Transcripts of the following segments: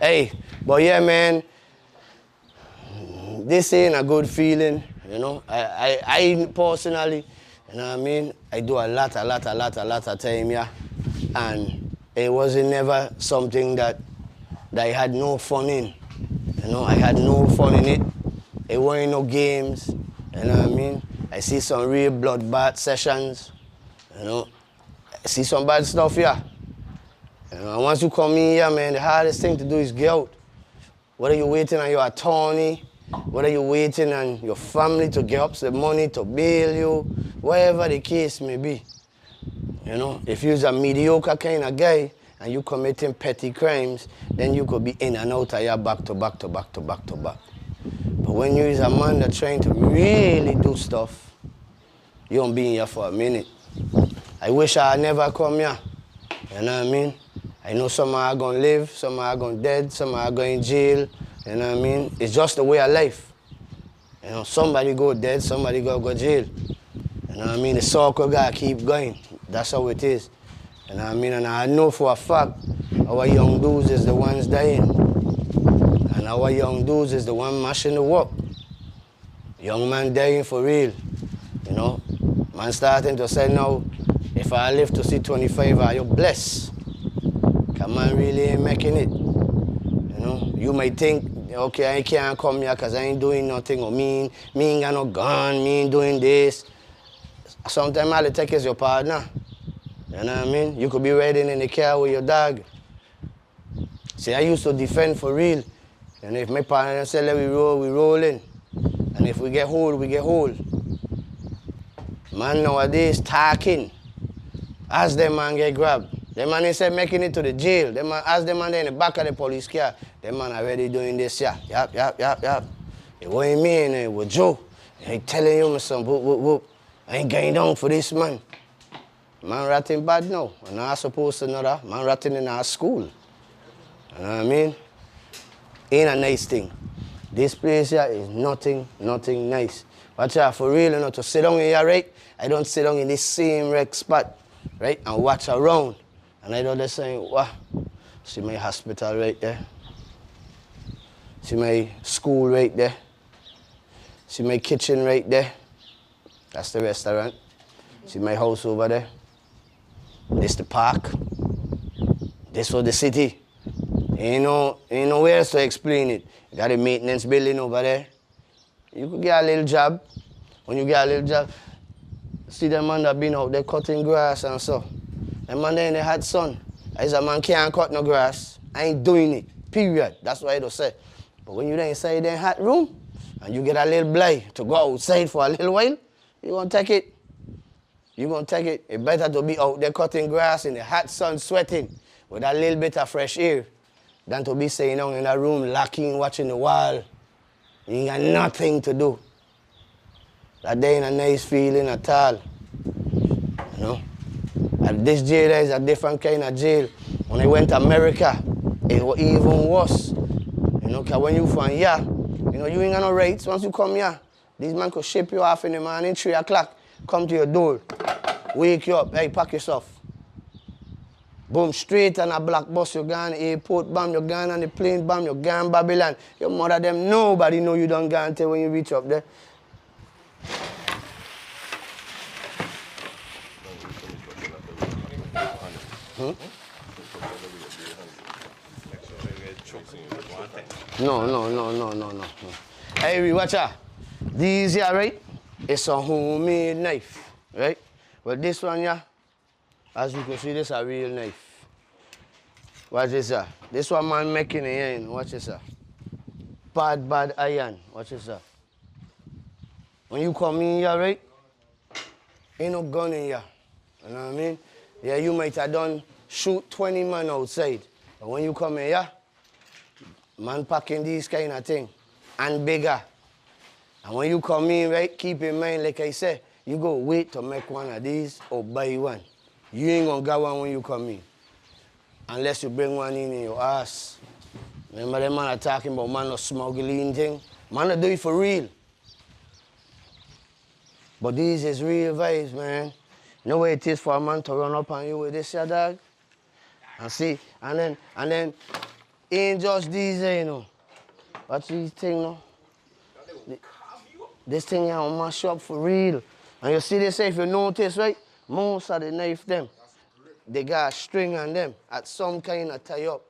Hey, but yeah, man, this ain't a good feeling, you know. I personally, you know what I mean, I do a lot of time, yeah. And it wasn't never something that I had no fun in. You know, I had no fun in it. It weren't no games, you know what I mean? I see some real bloodbath sessions, you know. I see some bad stuff here. You know, and once you come in here, man, the hardest thing to do is get out. Whether you're waiting on your attorney, whether you're waiting on your family to get up the money to bail you, whatever the case may be. You know, if you're a mediocre kind of guy and you committing petty crimes, then you could be in and out of here back to back. But when you're a man that's trying to really do stuff, you don't be in here for a minute. I wish I had never come here. You know what I mean? I know some are going to live, some are going to dead, some are going in jail. You know what I mean? It's just the way of life. You know, somebody go dead, somebody go jail. You know what I mean? The circle got to keep going. That's how it is. You know what I mean? And I know for a fact our young dudes is the ones dying. And our young dudes is the one mashing the work. Young man dying for real. You know? Man starting to say now, if I live to see 25, are you blessed? Because man really ain't making it. You know? You might think, okay, I can't come here because I ain't doing nothing, or me ain't got no gun, me ain't doing this. Sometimes all it takes is your partner. You know what I mean? You could be riding in the car with your dog. See, I used to defend for real. And if my partner say, let we roll, we rolling. And if we get hold, we get hold. Man nowadays talking. As them man get grabbed. Them man instead making it to the jail. Them man, as them man in the back of the police car, them man already doing this, yeah. Yep. It wasn't me and it was Joe. I ain't telling you, my son, whoop. I ain't going down for this, man. Man ratting bad now. I'm not supposed to know that. Man ratting in our school. You know what I mean? Ain't a nice thing. This place here is nothing nice. Watch out, for real, you know, to sit down here, right? I don't sit down in this same wreck spot, right? And watch around. And I don't just say, wow, see my hospital right there. See my school right there. See my kitchen right there. That's the restaurant. See my house over there. This the park. This was the city. Ain't nowhere else to explain it. You got a maintenance building over there. You could get a little job. When you get a little job, see them man that been out there cutting grass and so. Them man there in the hot sun. I say, man can't cut no grass. I ain't doing it. Period. That's what I do say. But when you there inside the hot room, and you get a little blight to go outside for a little while, you gonna take it. You gonna take it. It's better to be out there cutting grass in the hot sun, sweating, with a little bit of fresh air, than to be staying down in a room, locking, watching the wall. You ain't got nothing to do. That ain't a nice feeling at all. You know? And this jail is a different kind of jail. When I went to America, it was even worse. You know, because when you from here, you know, you ain't got no rights. Once you come here, these men could ship you off in the morning, 3 o'clock, come to your door, wake you up, hey, pack yourself. Boom, straight on a black bus, you're gone airport, bam, you're gone on the plane, bam, you're gone Babylon. Your mother, them, nobody know you done gone till when you reach up there. No. Hey, watch out. These here, right? It's a homemade knife, right? Well, this one here, as you can see, this is a real knife. Watch this, sir. This one man making it here, watch this, sir. Bad iron, watch this, sir. When you come in here, right? Ain't no gun in here, you know what I mean? Yeah, you might have done shoot 20 men outside, but when you come in here, man packing these kind of thing, and bigger. And when you come in, right, keep in mind, like I said, you go wait to make one of these or buy one. You ain't gonna get one when you come in. Unless you bring one in your ass. Remember them man are talking about man no smuggling thing? Man no do it for real. But these is real vibes, man. You know what it is for a man to run up on you with this, your dog? And see, and then, ain't just these, you know. Watch these things, no? This thing here will mash up for real. And you see they say, if you notice, right, most of the knife them, they got a string on them at some kind of tie up.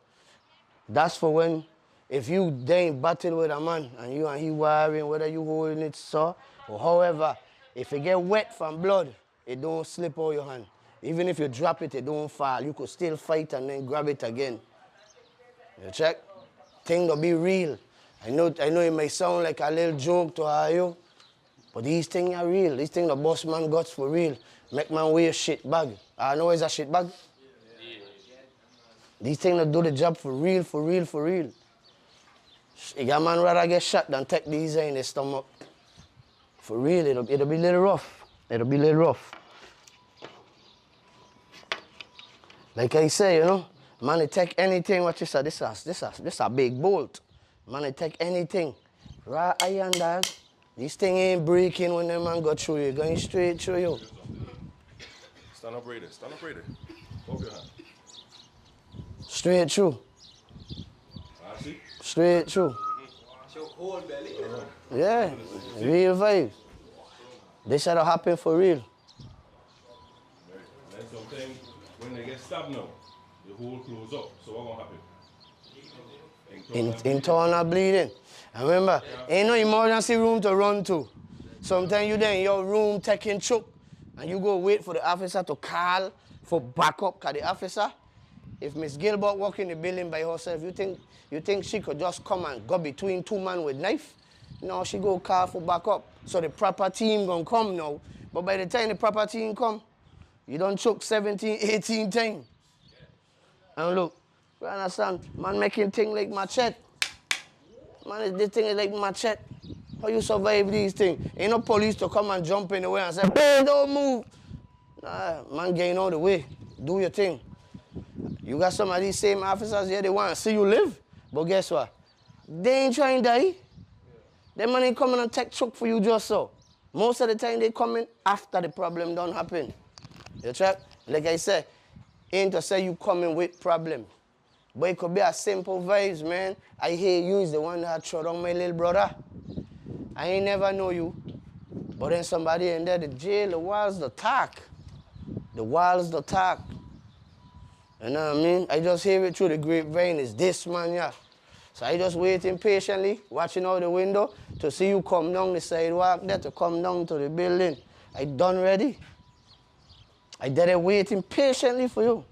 That's for when, if you then battle with a man and he worrying whether you holding it so, or however, if it get wet from blood, it don't slip out your hand. Even if you drop it, it don't fall. You could still fight and then grab it again. You check? Thing to be real. I know it may sound like a little joke to you, but these things are real. These things the boss man got for real. Make man wear a shit bag. I know it's a shit bag. These things that do the job for real, for real, for real. A man rather get shot than take these in his stomach. For real, it'll be a little rough. It'll be a little rough. Like I say, you know, man, they take anything, what you say, this a big bolt. Man, they take anything. Right iron, dog. This thing ain't breaking when the man go through you, going straight through you. Stand up right there, stand up right there. Hold your hand. Straight through. See? Straight through. Show cold belly. Yeah, real vibes. This had to happen for real. And sometimes when they get stabbed now, the hole close up. So what gonna happen? Internal bleeding. And remember, ain't no emergency room to run to. Sometimes you there in your room taking choke, and you go wait for the officer to call for backup. Cause the officer, if Miss Gilbert walk in the building by herself, you think she could just come and go between two men with knife? No, she go call for backup. So the proper team gonna come now. But by the time the proper team come, you done choke 17, 18 times. And look, you understand? Man making things like machete. Man, this thing is like machete. How you survive these things? Ain't no police to come and jump in the way and say, hey, don't move. Nah, man, getting out of the way. Do your thing. You got some of these same officers here, they want to see you live. But guess what? They ain't trying to die. Them man ain't coming and take choke for you just so. Most of the time they coming after the problem don't happen. You check? Like I said, ain't to say you coming with problem. But it could be a simple vibes, man. I hear you is the one that throw down my little brother. I ain't never know you. But then somebody in there, the jail, the walls, the talk. The walls, the talk. You know what I mean? I just hear it through the grapevine. It's this man, yeah. So I just waiting patiently, watching out the window to see you come down the sidewalk there to come down to the building. I done ready. I did it waiting patiently for you.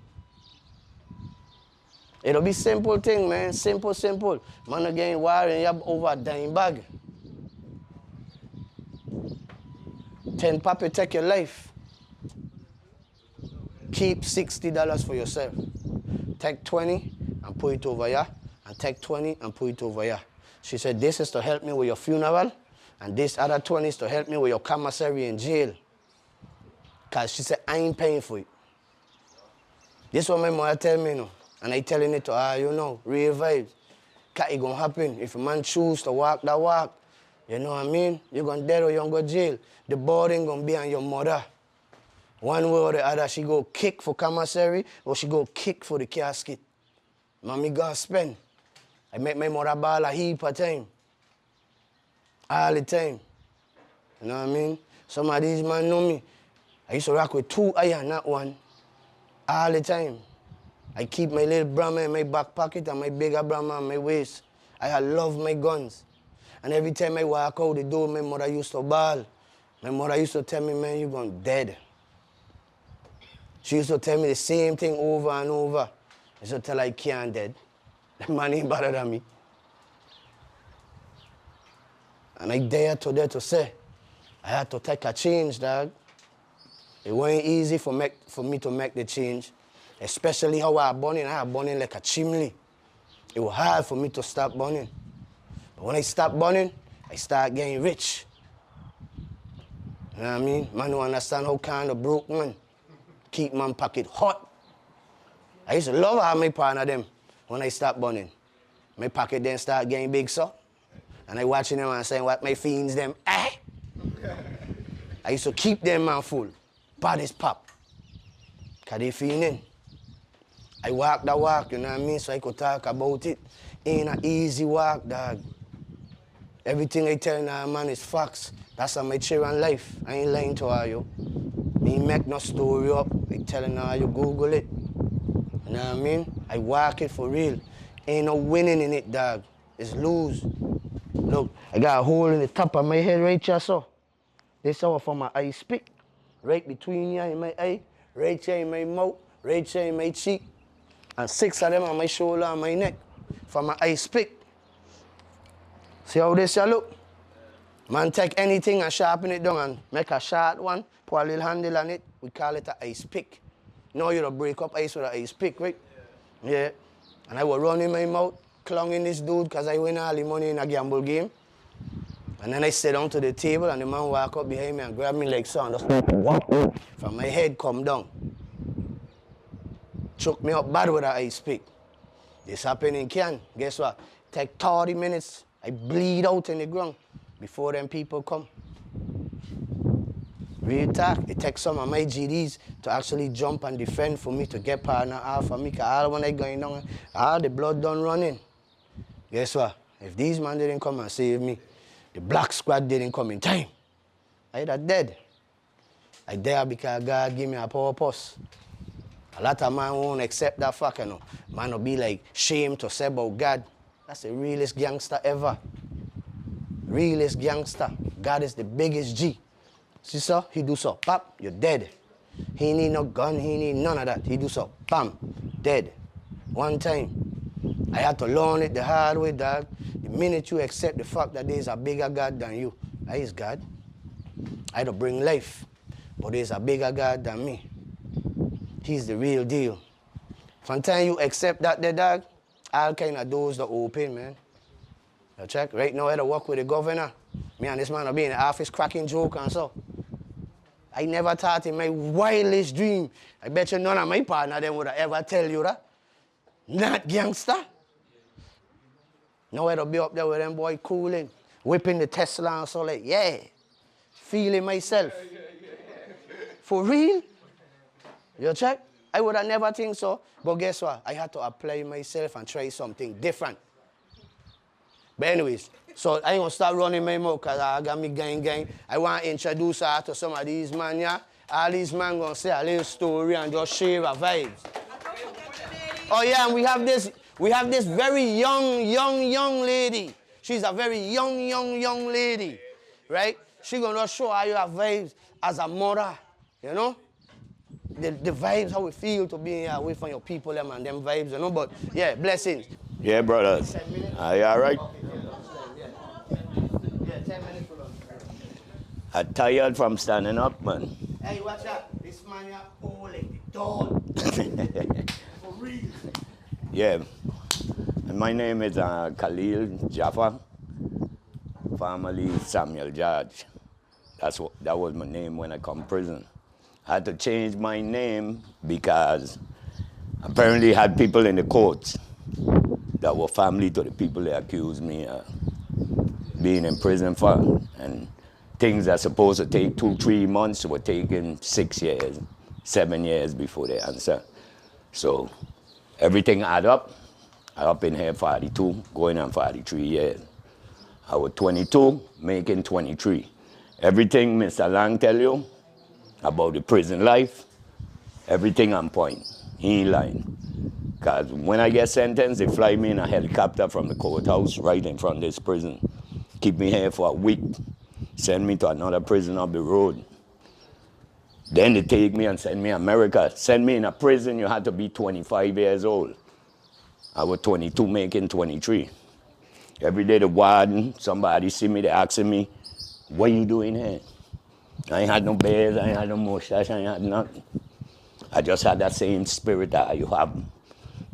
It'll be simple thing, man. Simple, simple. Man again worrying you over a dime bag. 10 papi take your life. Keep $60 for yourself. Take 20 and put it over here. And take 20 and put it over here. She said, this is to help me with your funeral. And this other 20 is to help me with your commissary in jail. Because she said, I ain't paying for it. This is what my mother tell me, you know. And I telling it to her, you know, real vibes. Because it going to happen. If a man choose to walk that walk, you know what I mean? You're going to dead or you're going to go to jail. The burden going to be on your mother. One way or the other, she go kick for commissary or she go kick for the casket. Mommy got to spend. I make my mother ball a heap of time. All the time. You know what I mean? Some of these men know me. I used to rock with 2 iron, not 1. All the time. I keep my little Brahma in my back pocket and my bigger Brahma on my waist. I love my guns. And every time I walk out the door, my mother used to bawl. My mother used to tell me, man, you're going dead. She used to tell me the same thing over and over. I used to tell her I can't dead. The man ain't better than me. And I dare to say, I had to take a change, dog. It wasn't easy for me to make the change, especially how I burning. I was burning like a chimney. It was hard for me to stop burning. But when I stopped burning, I started getting rich. You know what I mean? Man don't understand how kind of broke man keep man pocket hot. I used to love how my partner them when I stopped burning. My pocket then start getting big, so. And I watching them and saying what my fiends them, eh? I used to keep them man full. Bodies pop. Cause they feeling. I walk the walk, you know what I mean? So I could talk about it. Ain't an easy walk, dog. Everything I tell now, man, is facts. That's how my children life. I ain't lying to all you. I ain't make no story up. I telling her you Google it. You know what I mean? I walk it for real. Ain't no winning in it, dog. It's lose. Look, I got a hole in the top of my head right here, so. This is for my eye spick. Right between here in my eye, right here in my mouth, right here in my cheek. And 6 of them on my shoulder and my neck for my eye spick. See how this look? Man take anything and sharpen it down and make a short one, put a little handle on it, we call it an ice pick. Now you don't break up ice with an ice pick, right? Yeah. And I was running my mouth, clunging this dude because I win all the money in a gamble game. And then I sit down to the table and the man walk up behind me and grab me like so and just whop, from my head come down. Choke me up bad with an ice pick. This happen in Can. Guess what? Take 30 minutes. I bleed out in the ground before them people come. Real talk. It takes some of my GDs to actually jump and defend for me to get partner off of me. Because all when I going down, all the blood done running. Guess what? If these men didn't come and save me, the black squad didn't come in time, I'd have dead. I there because God gave me a purpose. A lot of man won't accept that fact, you know. Man will be like shamed to say about God. That's the realest gangster ever. Realest gangster. God is the biggest G. See so? He do so, pop, you're dead. He need no gun, he need none of that. He do so, bam, dead. One time. I had to learn it the hard way, dog. The minute you accept the fact that there's a bigger God than you, that is God. I had to bring life, but there's a bigger God than me. He's the real deal. From the time you accept that, the dog, all kind of doors are open, man. You check? Right now, I had to work with the governor. Me and this man will be in the office cracking joke and so. I never thought in my wildest dream, I bet you none of my partner them would have ever tell you that. Not gangster. Now I had to be up there with them boy cooling, whipping the Tesla and so like, yeah, feeling myself. For real? You check? I would have never think so, but guess what? I had to apply myself and try something different. But anyways, so I ain't gonna start running my mouth because I got me gang. I want to introduce her to some of these men, yeah? All these men gonna say a little story and just share a vibes. Oh yeah, and we have this very young lady. She's a very young lady, right? She gonna show how you have vibes as a mother, you know? The vibes, how we feel to be here away from your people and them vibes, you know? But yeah, blessings. Yeah, brothers. Are you all right? Yeah, 10 minutes for lunch. I'm tired from standing up, man. Hey, watch out. This man here, oh, like the dog. For real. Yeah. And my name is Khalil Jaffa, formerly Samuel George. That was my name when I come prison. I had to change my name because apparently I had people in the courts that were family to the people they accused me of being in prison for. And things that supposed to take 2-3 months were taking 6 years, 7 years before they answer. So everything add up. I up in here 42, going on 43 years. I was 22, making 23. Everything Mr. Lang tell you about the prison life, everything on point. He ain't lying. Because when I get sentenced, they fly me in a helicopter from the courthouse right in front of this prison. Keep me here for a week, send me to another prison up the road. Then they take me and send me to America. Send me in a prison, you had to be 25 years old. I was 22, making 23. Every day the warden, somebody see me, they asking me, what you doing here? I ain't had no bears, I ain't had no mustache, I ain't had nothing. I just had that same spirit that you have,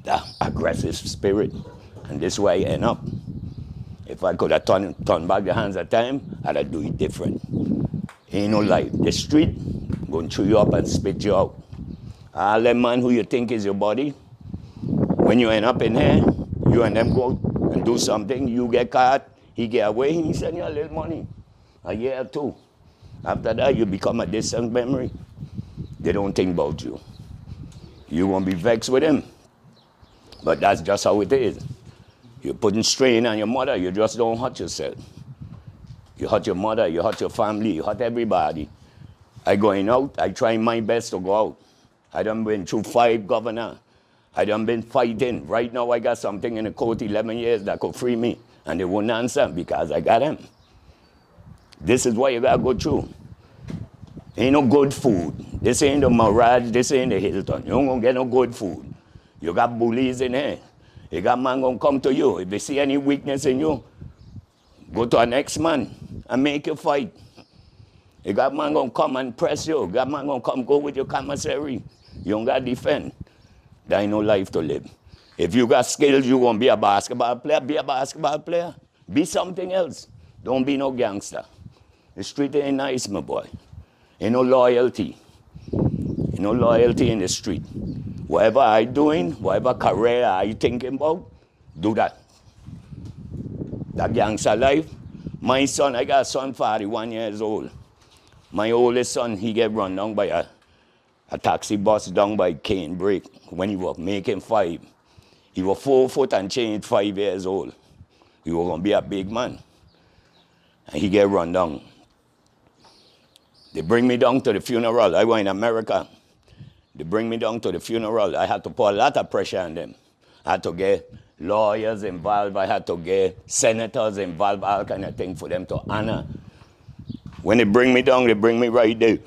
that aggressive spirit. And this is where I end up. If I could have turned back the hands of time, I'd have do it different. Ain't no life. The street going to chew you up and spit you out. All them man who you think is your body, when you end up in here, you and them go and do something, you get caught, he get away, he send you a little money, a year or two. After that, you become a distant memory. They don't think about you. You won't be vexed with him. But that's just how it is. You're putting strain on your mother, you just don't hurt yourself. You hurt your mother, you hurt your family, you hurt everybody. I going out, I try my best to go out. I done been through 5 governors. I done been fighting. Right now I got something in the court 11 years that could free me. And they wouldn't answer because I got them. This is what you gotta go through. Ain't no good food. This ain't the Mirage, this ain't the Hilton. You don't gonna get no good food. You got bullies in here. You got man gonna come to you. If they see any weakness in you, go to our next man and make you fight. You got man gonna come and press you. You got man gonna come go with your commissary. You don't gotta defend. There ain't no life to live. If you got skills, you gonna be a basketball player, be a basketball player. Be something else. Don't be no gangster. The street ain't nice, my boy. Ain't no loyalty. Ain't no loyalty in the street. Whatever I doing, whatever career I thinking about, do that. That gangster life. My son, I got a son 41 years old. My oldest son, he get run down by a taxi bus down by Cane Break when he was making 5. He was 4 foot and change, 5 years old. He was gonna be a big man. And he get run down. They bring me down to the funeral. I was in America. They bring me down to the funeral. I had to put a lot of pressure on them. I had to get lawyers involved. I had to get senators involved, all kind of things for them to honor. When they bring me down, they bring me right there.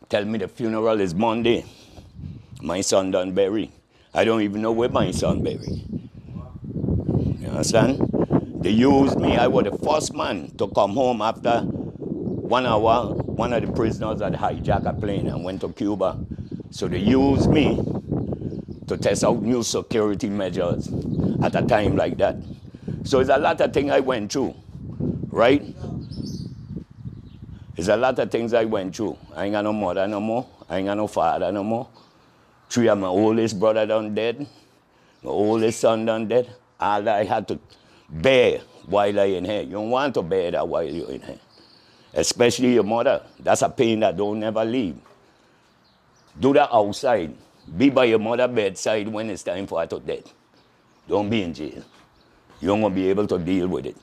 Tell me the funeral is Monday. My son done bury. I don't even know where my son buried. You understand? They used me. I was the first man to come home after 1 hour. One of the prisoners had hijacked a plane and went to Cuba. So they used me to test out new security measures at a time like that. So it's a lot of things I went through, right? It's a lot of things I went through. I ain't got no mother no more. I ain't got no father no more. 3 of my oldest brother done dead. My oldest son done dead. All that I had to bear while I in here. You don't want to bear that while you're in here. Especially your mother. That's a pain that don't never leave. Do that outside. Be by your mother's bedside when it's time for her to death. Don't be in jail. You don't gonna be able to deal with it.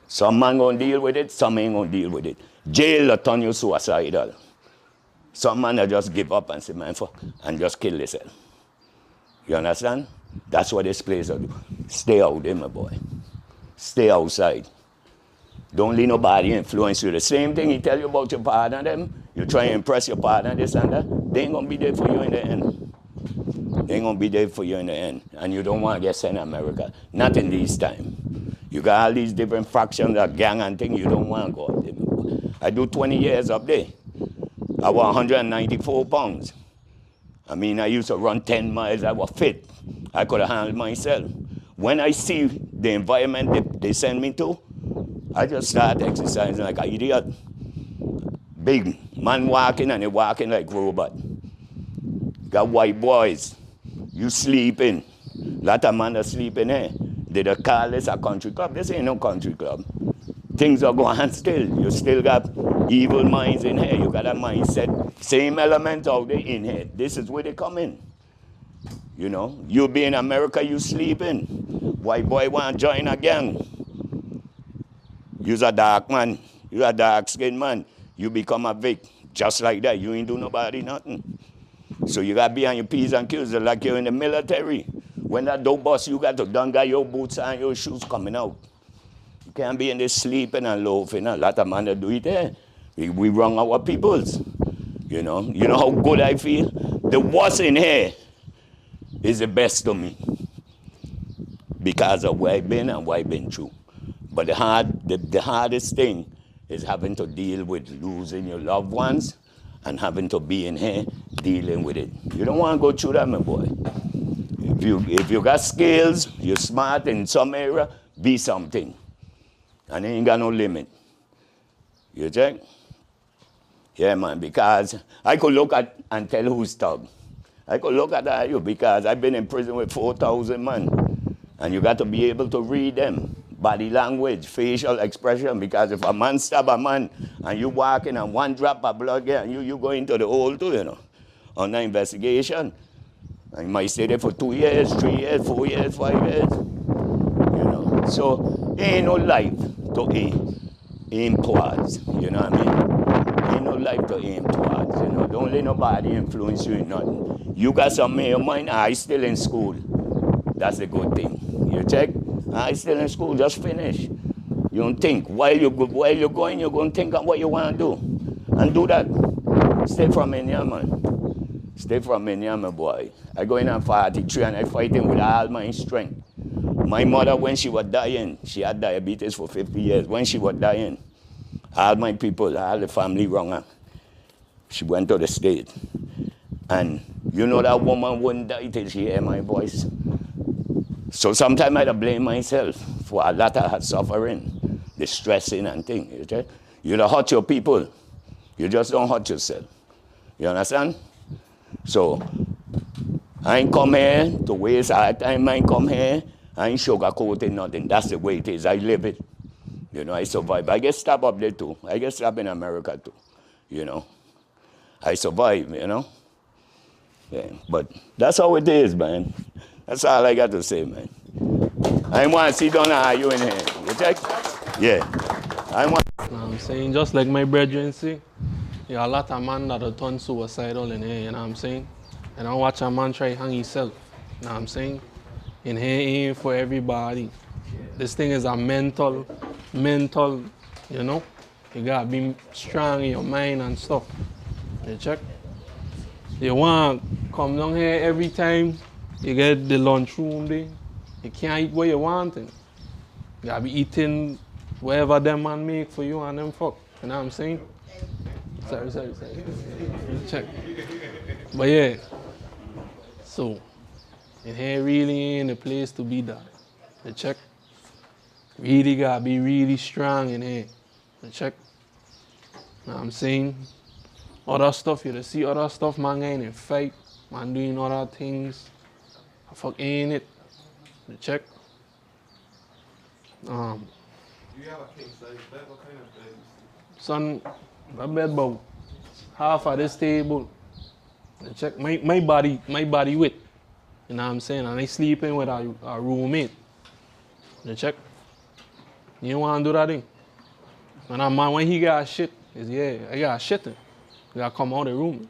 Some man gonna deal with it, some ain't gonna deal with it. Jail will turn you suicidal. Some man will just give up and say, man, and just kill yourself. You understand? That's what this place will do. Stay out there, my boy. Stay outside. Don't let nobody influence you. The same thing he tell you about your partner, them. You try and impress your partner, this and that. They ain't gonna be there for you in the end. They ain't gonna be there for you in the end. And you don't want to get sent to America. Not in these times. You got all these different factions, a gang and things. You don't want to go up there. I do 20 years up there. I was 194 pounds. I mean, I used to run 10 miles. I was fit. I could have handled myself. When I see the environment they send me to, I just start exercising like an idiot. Big man walking and they walking like robot. Got white boys. You sleeping. Lot of men are sleeping here. They call this a country club. This ain't no country club. Things are going on still. You still got evil minds in here. You got a mindset. Same element out there in here. This is where they come in. You know, you be in America, you sleeping. White boy want to join a gang. You's a dark man. You a dark skinned man. You become a Vic. Just like that. You ain't do nobody nothing. So you got to be on your P's and Q's like you're in the military. When that dope bus, you got to done got your boots and your shoes coming out. You can't be in there sleeping and loafing. A lot of men that do it there. We wrong our peoples. You know how good I feel? The worst in here is the best to me. Because of where I've been and what I've been through. But the hardest thing is having to deal with losing your loved ones and having to be in here dealing with it. You don't want to go through that, my boy. If you got skills, you're smart in some area, be something. And ain't got no limit. You check? Yeah, man, because I could look at and tell who's thug. I could look at you because I've been in prison with 4,000 men. And you got to be able to read them. Body language, facial expression, because if a man stab a man and you walking and one drop of blood there and you go into the hole too, you know, on the investigation. And you might stay there for 2 years, 3 years, 4 years, 5 years. You know. So ain't no life to aim towards. You know what I mean? Ain't no life to aim towards. You know. Don't let nobody influence you in nothing. You got something in your mind, I still in school. That's a good thing. You check? I still in school, just finish. You don't think. While you're going, you're going to think of what you want to do. And do that. Stay from India, man. Stay from India, my boy. I go in at 43 and I fighting with all my strength. My mother, when she was dying, she had diabetes for 50 years. When she was dying, all my people, all the family wrong her. She went to the state. And you know that woman wouldn't die till she hear my voice. So sometimes I had to blame myself for a lot of her suffering, the stressing and things. You don't hurt your people. You just don't hurt yourself. You understand? So I ain't come here to waste our time. I ain't come here. I ain't sugarcoating nothing. That's the way it is. I live it. You know, I survive. I get stabbed up there too. I get stabbed in America too. You know, I survive, you know. Yeah, but that's how it is, man. That's all I got to say, man. I want to sit down and argue in here. You check? Yeah. I want. I'm saying, just like my brethren say, there are a lot of men that are turned suicidal in here, you know what I'm saying? And I watch a man try hang himself, you know what I'm saying? In here ain't for everybody. This thing is a mental, you know? You gotta be strong in your mind and stuff. You check? You want to come down here every time you get the lunchroom there. You can't eat what you want. You gotta be eating whatever them man make for you and them fuck. You know what I'm saying? Sorry. Check. But yeah. So, in here really ain't the place to be that. You check? Really gotta be really strong in here. You check? Know what I'm saying? Other stuff, you see other stuff, man getting in fight, man doing other things. I fuck ain't it. You check? Do you have a king size bed? What kind of bed? Son, my bed about half of this table. You check? My body weight. You know what I'm saying? And I sleeping with a roommate. You check? You want to do that thing? And a man, when he got shit, is yeah, I got shit in. You gotta come out of the room.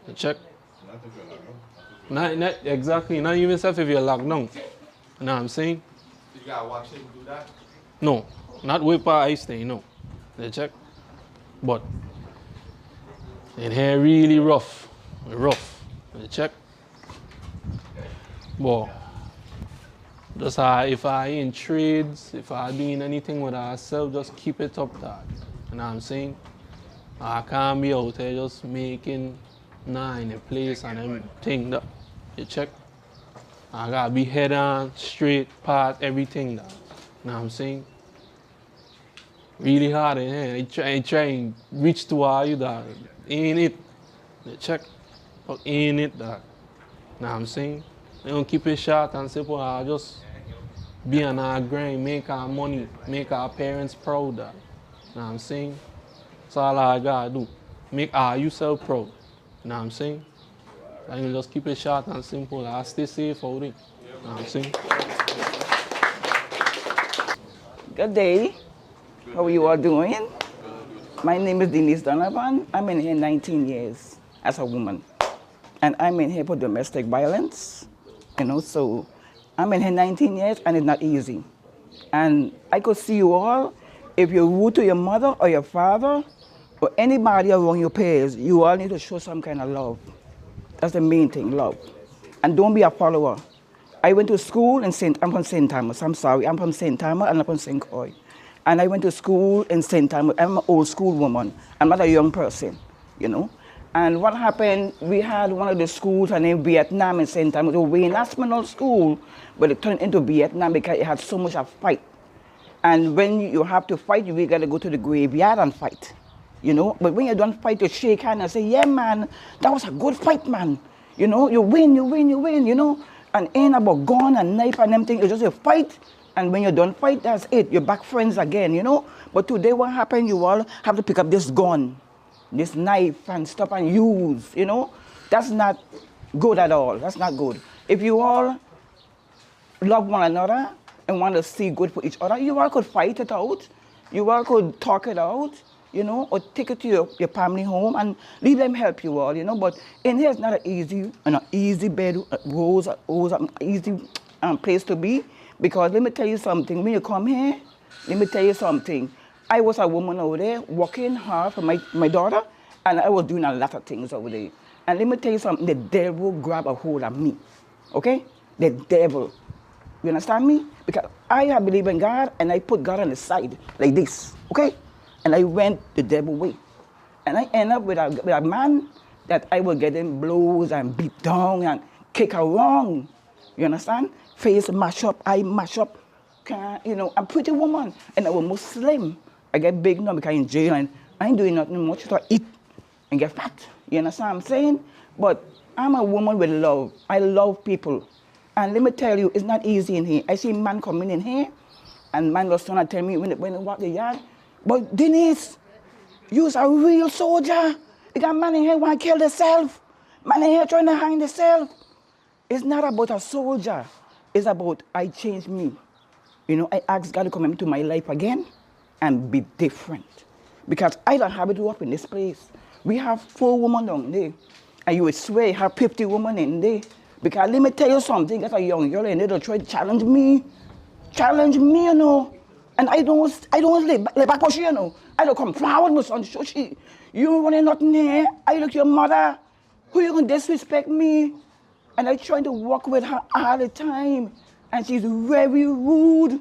You check? Not exactly, not even self if you're locked down. You know what I'm saying? You gotta watch him do that? No, not with our ice thing, no. You check? But in here really rough. You check? But just if I in trades, if I doing anything with ourselves, just keep it up that. You know what I'm saying? I can't be out there just making in a place and everything that. You check? I gotta be head on, straight, path, everything that. You know what I'm saying? Really hard in here. I try and reach to all you that. Ain't it? You check? But ain't it that? You know what I'm saying? I don't keep it short and simple. I just be on our grind, make our money, make our parents proud that. You know what I'm saying? That's all I gotta do. Make yourself proud. You know what I'm saying? I can just keep it short and simple. I stay safe out there. You know what I'm saying? Good day. How are you all doing? My name is Denise Donovan. I'm in here 19 years as a woman. And I'm in here for domestic violence. You know, so I'm in here 19 years and it's not easy. And I could see you all, if you're rude to your mother or your father or anybody around your peers, you all need to show some kind of love. That's the main thing, love. And don't be a follower. I went to school in I'm from St. Thomas. I'm sorry, I'm from St. Thomas and I'm from St. Croix. And I went to school in St. Thomas. I'm an old school woman. I'm not a young person, you know. And what happened, we had one of the schools named Vietnam in St. Thomas. It was a national school, but it turned into Vietnam because it had so much of fight. And when you have to fight, you got to go to the graveyard and fight, you know. But when you don't fight, you shake hands and say, yeah, man, that was a good fight, man. You know, you win, you know. And ain't about gun and knife and them things. It's just a fight. And when you don't fight, that's it. You're back friends again, you know. But today what happened, you all have to pick up this gun, this knife and stuff and use, you know. That's not good at all. That's not good. If you all love one another and want to see good for each other, you all could fight it out. You all could talk it out, you know, or take it to your family home and leave them help you all, you know. But in here, it's not an easy bed, easy place to be. Because let me tell you something, when you come here, let me tell you something. I was a woman over there working hard for my daughter, and I was doing a lot of things over there. And let me tell you something, the devil grabbed a hold of me, okay? The devil. You understand me? Because I believe in God, and I put God on the side, like this, okay? And I went the devil way. And I end up with a man that I was getting blows and beat down and kick around. You understand? Face mash up, eye mash up. You know, I'm a pretty woman, and I was Muslim. I get big now because I'm in jail, and I ain't doing nothing much to eat and get fat. You understand what I'm saying? But I'm a woman with love. I love people. And let me tell you, it's not easy in here. I see man coming in here, and man was trying to tell me when they walk the yard, but Denise, you're a real soldier. You got man in here want to kill themselves. Man in here trying to hang themselves. It's not about a soldier. It's about I changed me. You know, I asked God to come into my life again and be different. Because I don't have it up in this place. We have 4 women down there. And you would swear you have 50 women in there. Because let me tell you something, that's a young girl and they'll try to challenge me. Challenge me, you know. And I don't lay back push, you know. I don't come forward, my son. You want nothing here. I look your mother. Who you gonna disrespect me? And I try to work with her all the time. And she's very rude.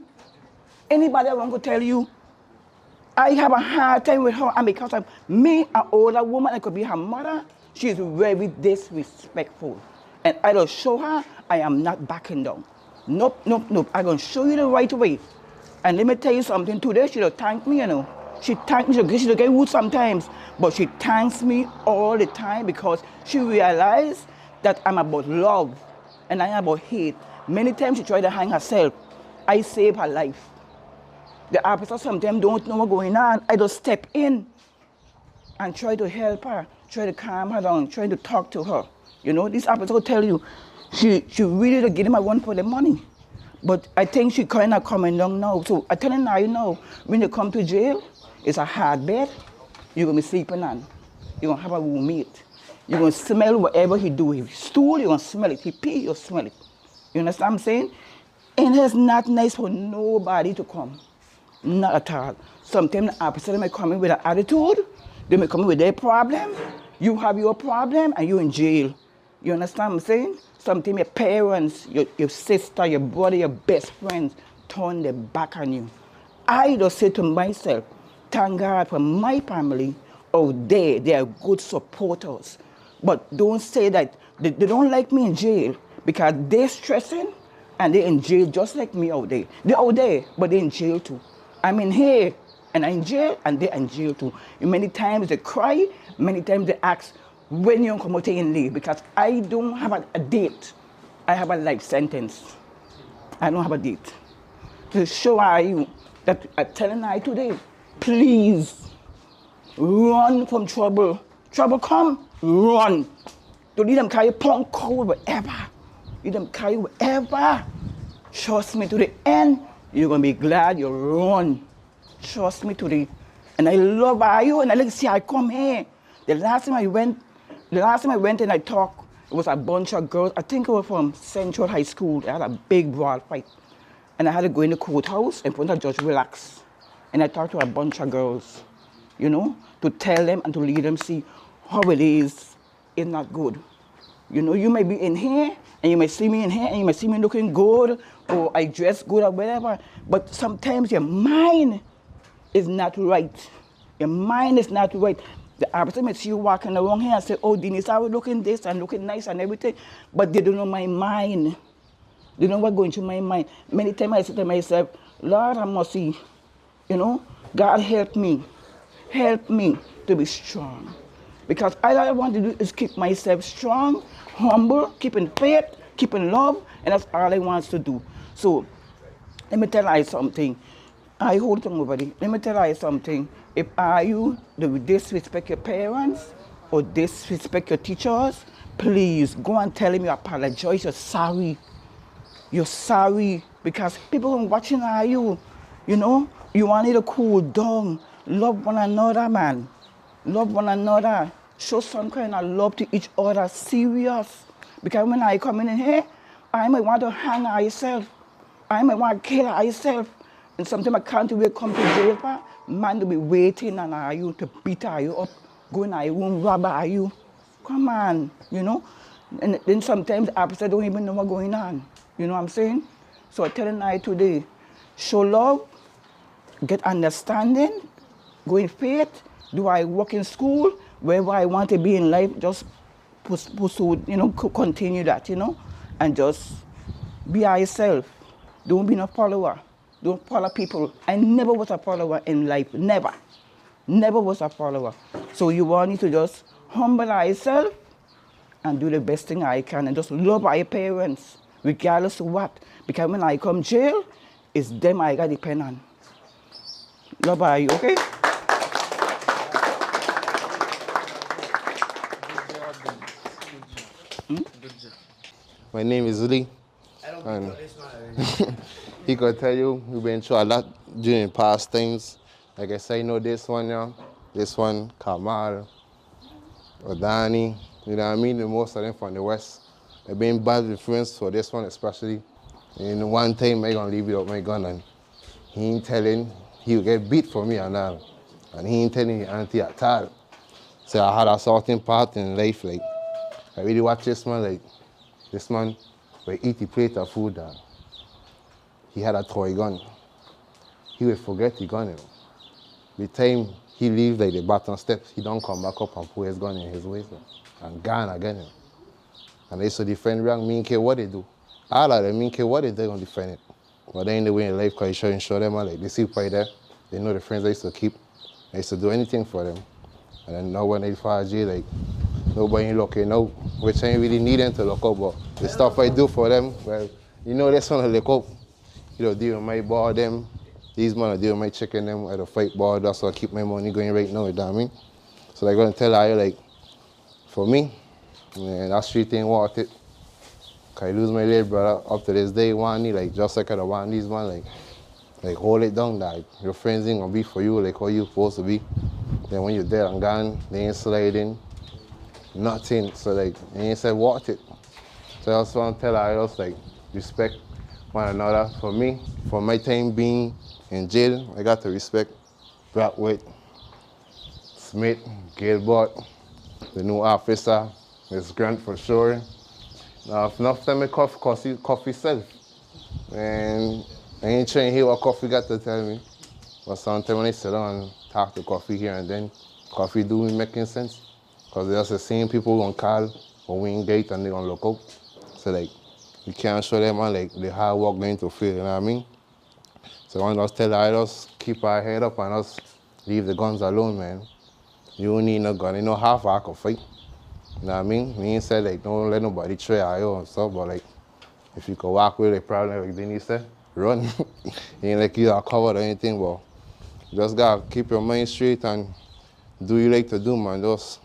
Anybody want to tell you, I have a hard time with her, and because of me, an older woman, I could be her mother, she's very disrespectful. And I will show her I am not backing down. Nope, nope, nope. I'm going to show you the right way. And let me tell you something, today she'll thank me, you know. She thank me, she'll get rude sometimes, but she thanks me all the time because she realized that I'm about love and I'm about hate. Many times she tried to hang herself. I saved her life. The officers sometimes don't know what's going on. I just step in and try to help her, try to calm her down, try to talk to her. You know, this officer will tell you, she really to give him a run for the money. But I think she kind of coming down now. So I tell her now, you know, when you come to jail, it's a hard bed. You're going to be sleeping on. You're going to have a roommate. You're going to smell whatever he do. If he stool, you're going to smell it. He pee, you'll smell it. You understand what I'm saying? And it's not nice for nobody to come. Not at all. Sometimes the officer may come in with an attitude. They may come in with their problem. You have your problem and you're in jail. You understand what I'm saying? Sometimes your parents, your sister, your brother, your best friends turn their back on you. I just say to myself, thank God for my family out there. They are good supporters. But don't say that they don't like me in jail because they're stressing and they're in jail just like me out there. They're out there, but they're in jail too. I'm in here and I'm in jail and they're in jail too. And many times they cry, many times they ask, when you come out and leave, because I don't have a date. I have a life sentence. I don't have a date. To show you that I'm telling you today, please run from trouble. Trouble come, run. Don't let them carry punk cold wherever. Let them carry wherever. Trust me to the end, you're gonna be glad you run. Trust me to the, and I love you, and I like to see I come here. The last time I went and I talked, it was a bunch of girls. I think it was from Central High School. They had a big brawl fight. And I had to go in the courthouse in front of Judge Relax. And I talked to a bunch of girls, you know, to tell them and to lead them see how it is. It's not good. You know, you may be in here, and you may see me in here, and you may see me looking good, or I dress good or whatever. But sometimes your mind is not right. Your mind is not right. The officer may see you walking around here and say, oh, Denise, I was looking this and looking nice and everything. But they don't know my mind. They don't know what's going through my mind. Many times I say to myself, Lord, I must see, you know, God help me to be strong. Because all I want to do is keep myself strong, humble, keeping faith, keeping love, and that's all I want to do. So, let me tell you something. I hold on over there. Let me tell you something. If you disrespect your parents or disrespect your teachers, please go and tell him you apologize, you're sorry. You're sorry because people are watching you, you know, you want it to cool down. Love one another, man. Love one another. Show some kind of love to each other, serious. Because when I come in here, I might want to hang myself. I might want to kill myself. And sometimes I can't wait come to jail for. Man to be waiting on you to beat you up, go in your room, rob you. Come on, you know. And then sometimes the officer don't even know what's going on. You know what I'm saying? So I'm telling you today, show love, get understanding, go in faith. Do I work in school? Wherever I want to be in life, just pursue, you know, continue that, you know, and just be yourself. Don't be no follower. Don't follow people. I never was a follower in life, never. Never was a follower. So you want to just humble yourself and do the best thing I can and just love your parents, regardless of what. Because when I come jail, it's them I got to depend on. Love you, okay? My name is Lee. And he could tell you we've been through a lot during past things. Like I say, you know this one, yeah. This one, Kamal, Odani, you know what I mean? The most of them from the West. They've been bad influence for this one especially. And one time I gonna leave without my gun and he ain't telling, he'll get beat for me and all. And he ain't telling the auntie at all. So I had a certain part in life, like, I really watch this man, like, this man will eat a plate of food and he had a toy gun. He will forget the gun, you know. By the time he leaves like the bottom steps, he don't come back up and put his gun in his waist and gone again. You know. And they used to defend wrong, me care what they do. All of them, me care what they do, gonna defend it. But they ain't the way in life because you shouldn't show them, like, they see right there, they know the friends they used to keep. They used to do anything for them. And then now when they fall jail, like, nobody ain't looking out, which ain't really need them to look up, but the stuff I do for them, well, you know this one to look up. You know, deal with my ball, them. These men are deal with my chicken, them, at the fight ball, that's why I keep my money going right now, you know what I mean? So they're gonna tell you, like, for me, man, that street ain't worth it. Cause I lose my little brother up to this day, one knee, like, just like I want these man, like hold it down, like, your friends ain't gonna be for you, like how you supposed to be. Then when you're dead and gone, they ain't sliding, nothing. So like, they ain't said worth it. So I just want to tell I just like respect one another. For me, for my time being in jail, I got to respect Brockway, Smith, Gilbert, the new officer, Miss Grant for sure. Now, enough time I coffee self. And I ain't trying to hear what coffee got to tell me. But sometimes when I sit down and talk to coffee here and then, coffee do me making sense. Because there's the same people who gonna call or we engage and they gonna look out. So like, you can't show them like the hard work going to feel, you know what I mean? So I want to just tell us, keep our head up and us leave the guns alone, man. You don't need no gun, you know half I can fight. You know what I mean? We ain't said like don't let nobody try you and stuff, but like if you can walk with a problem like Denise said, run. Ain't like you are covered or anything, but you just gotta keep your mind straight and do what you like to do, man. Just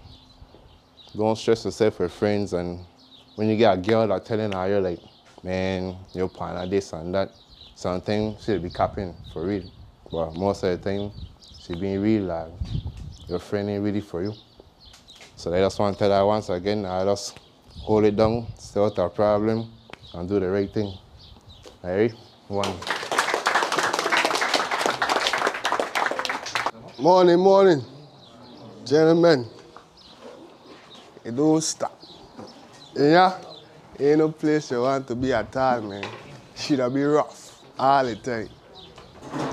don't stress yourself with friends, and when you get a girl that telling her you're like, man, your partner this and that, sometimes she'll be capping for real. But most of the time, she being real, like, your friend ain't really for you. So I just want to tell her once again, I just hold it down, stay out our problem, and do the right thing. All right? One. Morning, gentlemen. It don't stop. Yeah? Ain't no place you want to be at all, man. Should be rough all the time.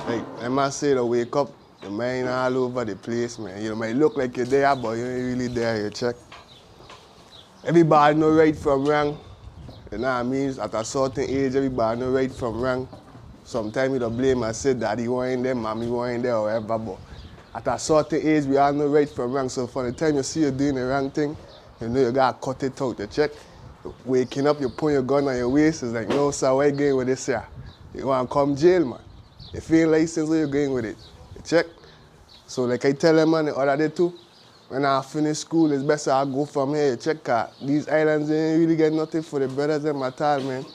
Like, I must say to wake up, your mind all over the place, man. You might look like you're there, but you ain't really there, you check. Everybody know right from wrong. You know what I mean? At a certain age, everybody know right from wrong. Sometimes you don't blame and say daddy wasn't there, mommy wasn't there, or whatever, but at a certain age, we all know right from wrong. So for the time you see you doing the wrong thing, you know you gotta cut it out, you check. Waking up, you put your gun on your waist, it's like, no, sir, where you going with this here? You want to come jail, man. If you ain't licensed, where you going with it? You check. So like I tell them, man, the other day too, when I finish school, it's best I go from here. Check out. These islands ain't really get nothing for the brothers in my time, man.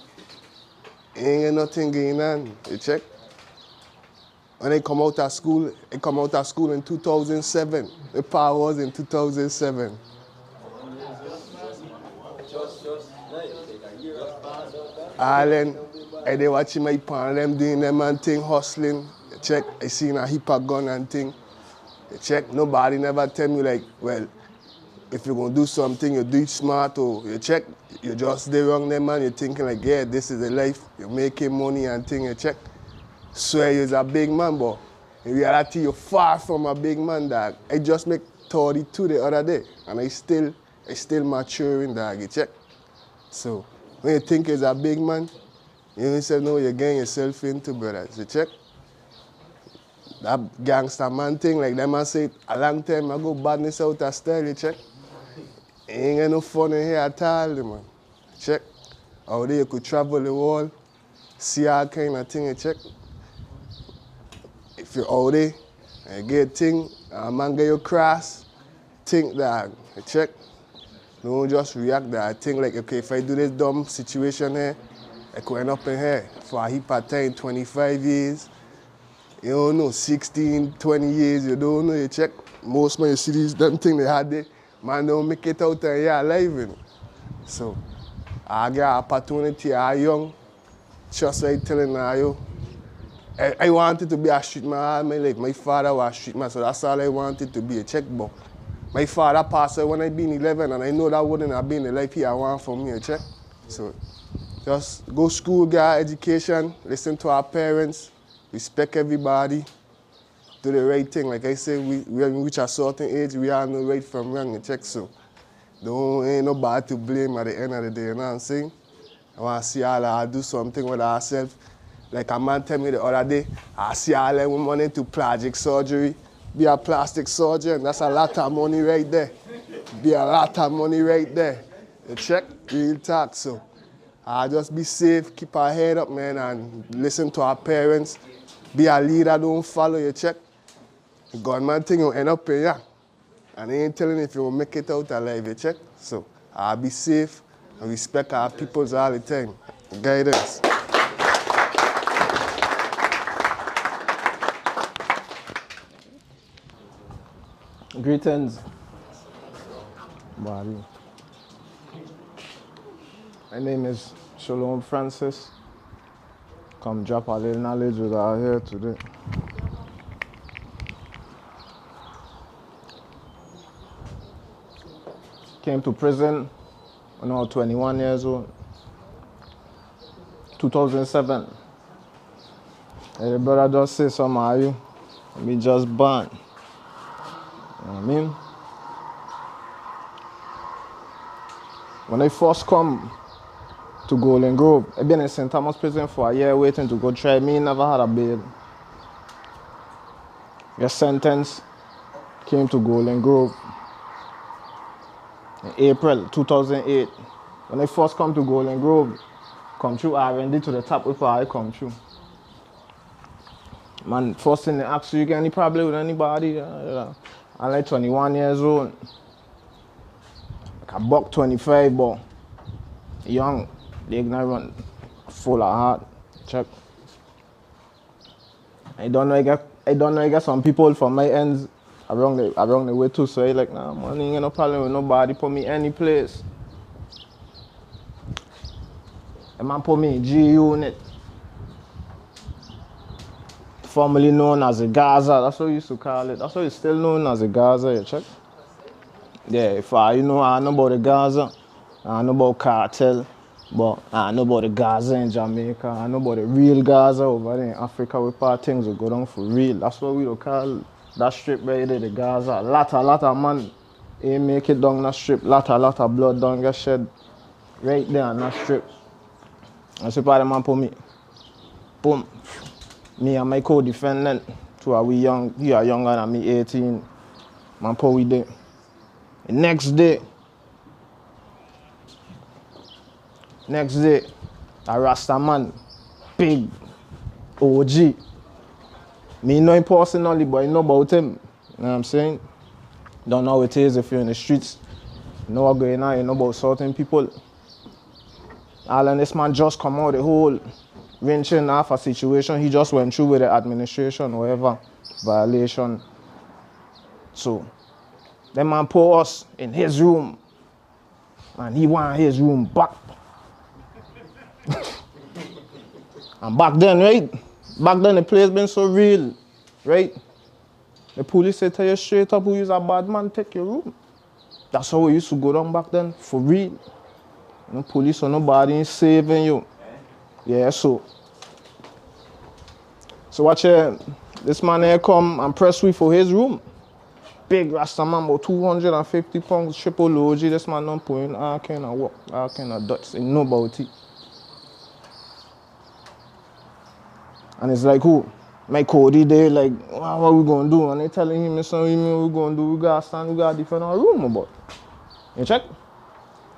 Ain't get nothing going on. You check? When they come out of school, they come out of school in 2007. The power was in 2007. Ireland, and they watching my pan, them doing them and thing, hustling. You check, I seen a heap of gun and thing. You check, nobody never tell me like, well, if you're gonna do something, you do it smart, or you check, you just stay wrong there, man. You're thinking like, yeah, this is the life. You're making money and thing, you check. Swear you're a big man, but in reality, you're far from a big man, dog. I just make 32 the other day, and I still maturing, dog, you check. So, when you think you're a big man, you say, no, you're getting yourself into, brothers, you check. That gangster man thing, like them man say, a long time ago, badness out of style, you check. Ain't got no fun in here at all, man. Check. Out there you could travel the world, see all kind of thing, you check. If you're out there and you get a thing, a man get your cross, think that, you check. Don't just react that. I think like, okay, if I do this dumb situation here, I could end up in here for a heap of time, 25 years. You don't know, 16, 20 years, you don't know, you check. Most men, you see these damn thing they had there, man don't make it out and you're alive, you know. So, I get an opportunity, I'm young, just like telling you. I wanted to be a street man all my life. My father was a street man, so that's all I wanted to be, a check book. My father passed away when I been 11, and I know that wouldn't have been the life he want for me, a check. So, just go school, get education, listen to our parents, respect everybody, do the right thing. Like I say, we reach a certain age, we all know right from wrong, you check. So, ain't nobody to blame at the end of the day, you know what I'm saying? I want to see all I do something with ourselves. Like a man tell me the other day, I see all them money to plastic surgery, be a plastic surgeon, that's a lot of money right there. Be a lot of money right there. You check, real talk. So, I just be safe, keep our head up, man, and listen to our parents. Be a leader, don't follow, you check. The gunman thing will end up in ya. And they ain't telling if you will make it out alive, you check. So, I'll be safe and respect our peoples all the time. Guidance. Greetings, body. My name is Shalom Francis. Come drop a little knowledge with our here today. Came to prison when I was 21 years old. 2007. And the brother just say something at you, and me just burn. You know what I mean? When I first come to Golden Grove, I've been in St. Thomas prison for a year waiting to go try. Me never had a bail. Your sentence came to Golden Grove in April 2008. When I first come to Golden Grove, come through R&D to the top before I come through. Man, first thing they ask you get any problem with anybody? I'm like 21 years old. Like a buck 25, but young, ignorant, full of heart. Check. I don't know. I get some people from my ends around the way too. So I like, nah, man, ain't got no problem with nobody. Put me any place. A man put me in G Unit, formerly known as the Gaza. That's what we used to call it. That's what it's still known as the Gaza, you check? Yeah, if I know about the Gaza, I know about cartel, but I know about the Gaza in Jamaica, I know about the real Gaza over there in Africa where part things will go down for real. That's what we call that strip right there, the Gaza. A lot of man ain't make it down that strip. Lot of blood down get shed right there on that strip. That's the part the man put me. Boom. Me and my co-defendant, two are we young, you are younger than me, 18. Man, put we there. The next day, a Rasta man, big OG. Me know him personally, but I know about him. You know what I'm saying? Don't know how it is if you're in the streets. You know what's going on, you know about certain people. All and this man just come out the whole wrenching off a situation he just went through with the administration, whatever, violation. So, that man put us in his room, and he want his room back. And back then, right? Back then the place been so real, right? The police say tell you straight up who is a bad man, take your room. That's how we used to go down back then, for real. No police or nobody ain't saving you. Yeah, so watch here. This man here come and press we for his room. Big Rasta man, about 250 pounds, triple OG. This man don't put in all kind of work, all kind of dots. He know about it. And it's like, who? My Cody there, like, what we gonna do? And they telling him, son, what we gonna do? We gotta stand, we gotta defend our room about. You check?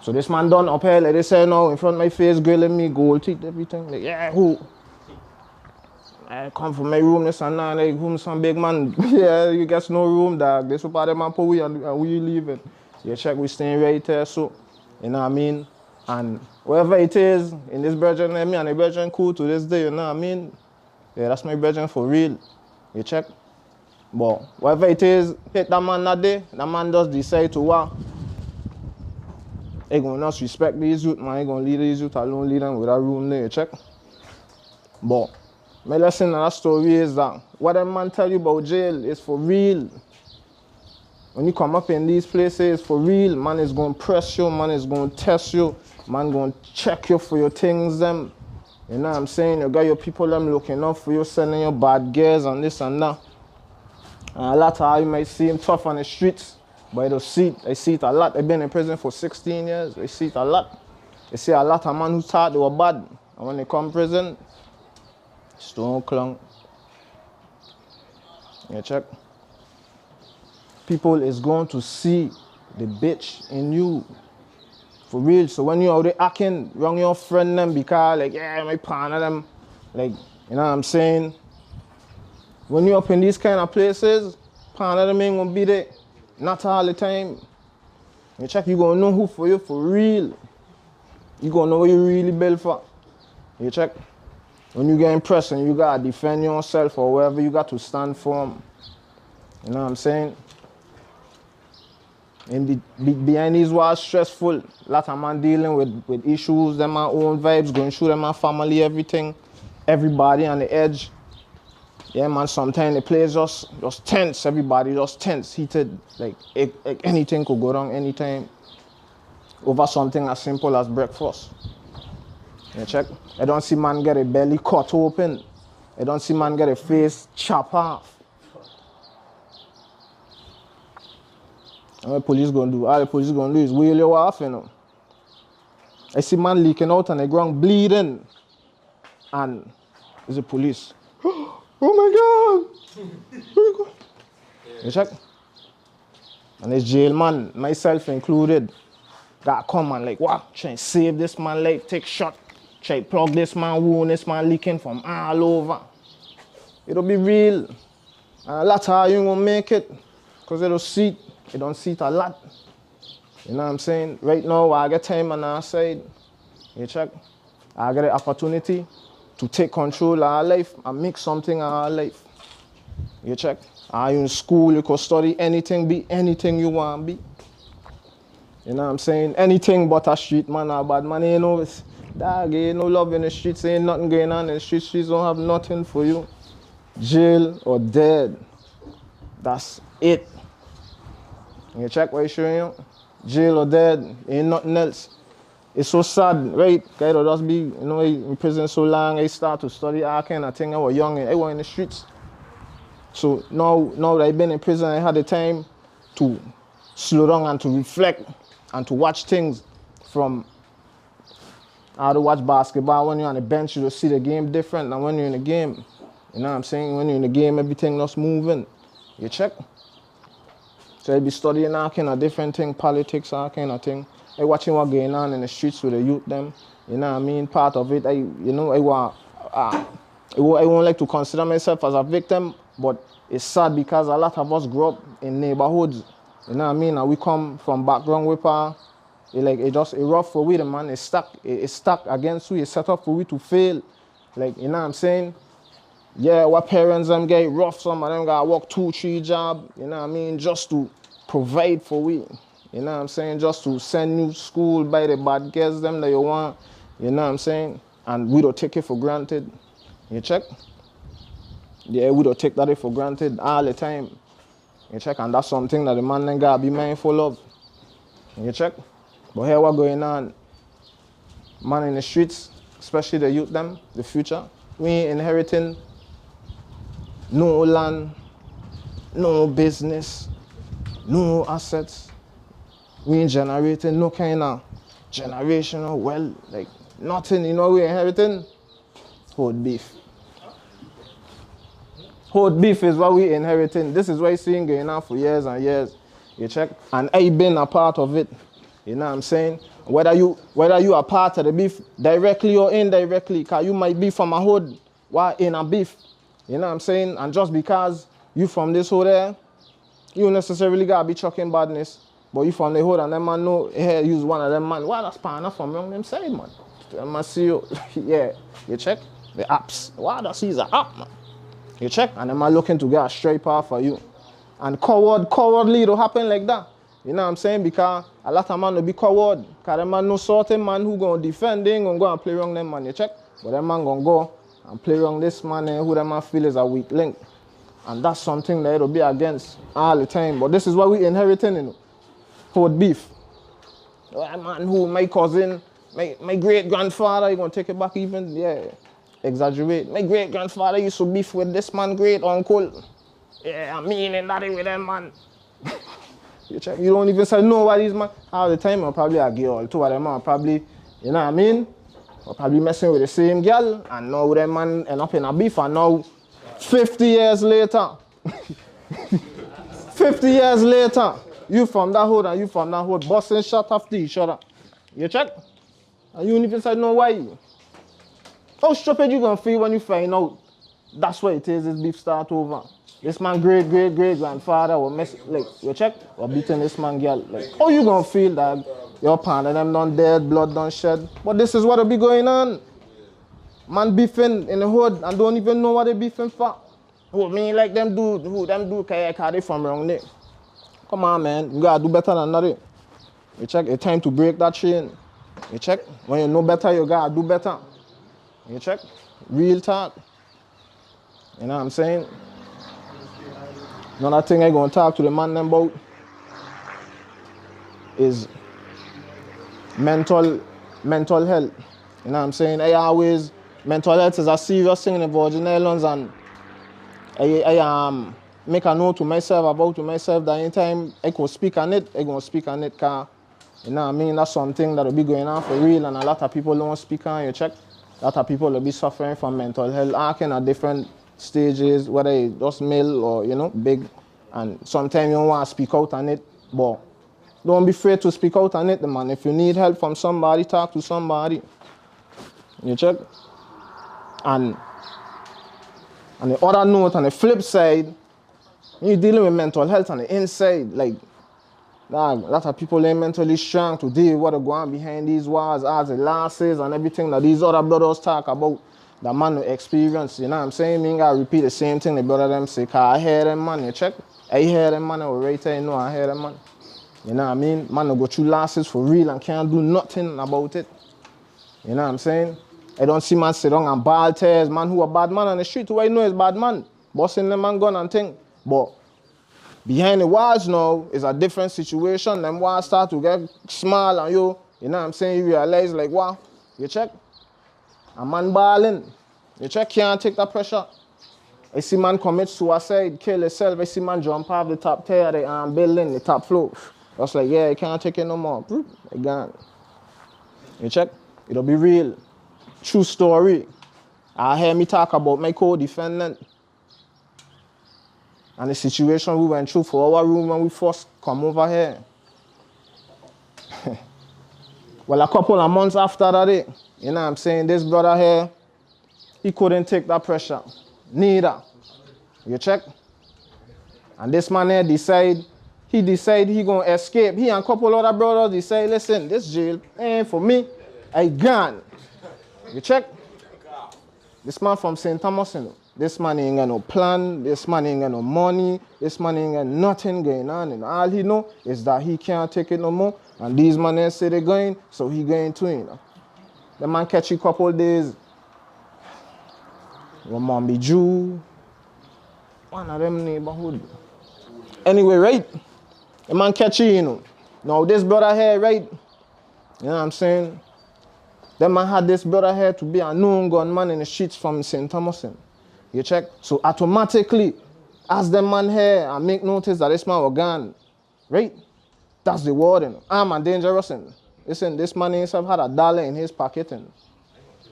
So this man done up here, like they say now, in front of my face, grilling me, gold teeth, everything. Like, yeah, who? I come from my room, this and that, like, whom some big man, yeah, you get no room, dog. This what the man put we and we leaving. You check, we staying right there, so, you know what I mean? And wherever it is, in this brethren, me and the brethren cool to this day, you know what I mean? Yeah, that's my brethren for real. You check? But whatever it is, hit that man that day, that man does decide to what? He gonna not respect these youth, man. He gonna leave these youth alone, lead them with that room there, you check? But my lesson in that story is that what that man tell you about jail is for real. When you come up in these places, for real, man is gonna press you, man is gonna test you, man gonna check you for your things, them. You know what I'm saying? You got your people them looking up for you, sending you bad gears and this and that. And a lot of how you might see him tough on the streets, but they see it a lot. They've been in prison for 16 years, they see it a lot. They see a lot of men who thought they were bad, and when they come to prison, stone clung. You check? People is going to see the bitch in you. For real, so when you out there acting wrong your friend them because like, yeah, my partner them, like, you know what I'm saying? When you up in these kind of places, partner them ain't gonna be there. Not all the time. You check, you gonna know who for you for real. You gonna know what you really built for. You check? When you get impressed and you gotta defend yourself or whatever, you got to stand for them. You know what I'm saying? And behind these walls, stressful. A lot of man dealing with issues, them my own vibes, going through them my family, everything. Everybody on the edge. Yeah, man, sometimes the place just tense. Everybody just tense, heated. Like anything could go wrong anytime. Over something as simple as breakfast. You check? I don't see man get a belly cut open. I don't see man get a face chopped off. And what the police gonna do? All the police gonna do is wheel you off, you know. I see man leaking out on the ground, bleeding. And it's the police. Oh my God! Where you go? You check? And it's jail man, myself included, got come and like, what? Try and save this man life, take shot. Try to plug this man wound, this man leaking from all over. It'll be real. And a lot of you won't make it. Because it'll see it. It don't see it a lot. You know what I'm saying? Right now, I get time on our side. You check? I get the opportunity to take control of our life and make something of our life. You check? Are you in school? You can study anything, be anything you want to be. You know what I'm saying? Anything but a street man or bad man. You know, dog, ain't no love in the streets. Ain't nothing going on in the streets. Streets don't have nothing for you. Jail or dead. That's it. You check what I'm showing you? Jail or dead, ain't nothing else. It's so sad, right? Guy will just be, you know, in prison so long, I start to study all kind of thing. I was young, I was in the streets. So now that I've been in prison, I had the time to slow down and to reflect and to watch things from how to watch basketball. When you're on the bench, you'll see the game different than when you're in the game. You know what I'm saying? When you're in the game, everything just moving. You check? So I be studying all kind of different things, politics, all kind of thing. I watching what going on in the streets with the youth them. You know what I mean? Part of it, I won't like to consider myself as a victim, but it's sad because a lot of us grew up in neighborhoods You know what I mean? And we come from background with it rough for we, the man. It's stuck against we. It's set up for we to fail. Like, you know what I'm saying? Yeah, what parents them get rough, some of them gotta work 2-3 jobs, you know what I mean, just to provide for we. You know what I'm saying? Just to send you to school, buy the bad girls them that you want, you know what I'm saying? And we don't take it for granted. You check? Yeah, we don't take that for granted all the time. You check? And that's something that the man then gotta be mindful of. You check? But here what going on? Man in the streets, especially the youth them, the future, we ain't inheriting no land, no business, no assets. We ain't generating no kind of generational wealth, like nothing. You know we inheriting? Hot beef. Hot beef is what we inheriting. This is what you seen going on for years and years. You check? And I been a part of it. You know what I'm saying? Whether you are part of the beef directly or indirectly, because you might be from a hood while in a beef. You know what I'm saying? And just because you from this hood there, you necessarily gotta be chucking badness. But you from the hood and them man know, hey, use one of them man. Why that's partner from around them side, man? Them man see you, yeah, you check? The apps. Why that's he's an app, man? You check? And them man looking to get a straight path for you. And cowardly it'll happen like that. You know what I'm saying? Because a lot of man will be coward. Because them man no certain man who gonna defend, they ain't gonna go and play wrong them man, you check? But them man gonna go and play wrong this man who them man feel is a weak link. And that's something that it'll be against all the time. But this is what we inheriting, you know. Hot beef. That man who, my cousin, my great-grandfather, you gonna take it back even? Yeah, exaggerate. My great-grandfather used to beef with this man great-uncle. Yeah, I mean and that with them man. You check, you don't even say no what these man. All the time, I'll probably a girl. Two of them are probably, you know what I mean? Or probably messing with the same girl, and now them man end up in a beef, and now 50 years later, 50 years later, you from that hood and you from that hood, busting shot after each other. You check? And you don't even say no why. How stupid you gonna feel when you find out that's what it is, this beef start over. This man great-grandfather will mess, like, you check? Or beating this man girl. Like, how you gonna feel that your partner them done dead, blood done shed? But this is what'll be going on. Man beefing in the hood and don't even know what they beefing for. Who me like them do cause they from wrong there. Come on man, you gotta do better than that. You check, it's time to break that chain. You check, when you know better, you gotta do better. You check, real talk. You know what I'm saying? Another thing I'm gonna talk to the man about is mental health. You know what I'm saying? Mental health is a serious thing in the Virgin Islands, and I make a note to myself that anytime I could speak on it, I'm gonna speak on it, cause you know what I mean, that's something that'll be going on for real, and a lot of people don't speak on. You check, a lot of people will be suffering from mental health, acting at different stages, whether it's just male or, you know, big. And sometimes you don't want to speak out on it, but don't be afraid to speak out on it, man. If you need help from somebody, talk to somebody. You check? And on the other note, on the flip side, you're dealing with mental health on the inside. Like, a lot of people ain't mentally strong to deal with what's going on behind these walls, as the losses and everything that these other brothers talk about. The man will experience, you know what I'm saying? Me gotta repeat the same thing the brother them say, cause I hear them man, you check? I hear them man, I will right there, you know I hear them man. You know what I mean? Man will go through losses for real and can't do nothing about it. You know what I'm saying? I don't see man sit down and ball tears, man who a bad man on the street, who I know is bad man. Busting them man gun and thing. But behind the walls now is a different situation. Them walls start to get small and you know what I'm saying? You realize like, wow, you check? A man balling. You check, can't take that pressure. I see man commit suicide, kill himself. I see man jump off the top tier of the building, the top floor. Just like, yeah, I can't take it no more. I gone. You check? It'll be real. True story. I hear me talk about my co-defendant and the situation we went through for our room when we first come over here. Well, a couple of months after that, you know what I'm saying, this brother here, he couldn't take that pressure. Neither. You check? And this man here decide he decide he gonna escape. He and a couple other brothers decide, listen, this jail ain't for me. I gone. You check? This man from St. Thomas, you know. This man ain't got no plan, this man ain't got no money, this man ain't got nothing going on. And all he know is that he can't take it no more. And these men say they're going, so he going too, you know. The man catch you a couple days. Your mom be Jew. One of them neighborhood. Anyway, right? The man catch you, you know. Now this brother here, right? You know what I'm saying? The man had this brother here to be a known gunman in the streets from St. Thomas. You check? So automatically, as the man here and make notice that this man was gone, right? That's the word, you know. Armed and dangerous. Listen, this man himself had $1 in his pocket.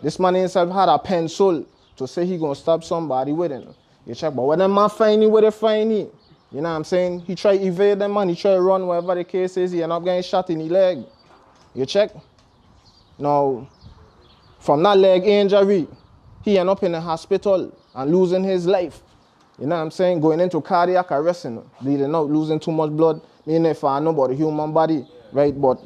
This man himself had a pencil to say he gonna stab somebody with it. You check? But when the man find you, where they find you? You know what I'm saying? He try to evade the man, he try to run, whatever the case is, he end up getting shot in the leg. You check? Now, from that leg injury, he end up in the hospital and losing his life. You know what I'm saying? Going into cardiac arrest, bleeding out, losing too much blood. Meaning if I know about the human body, right? But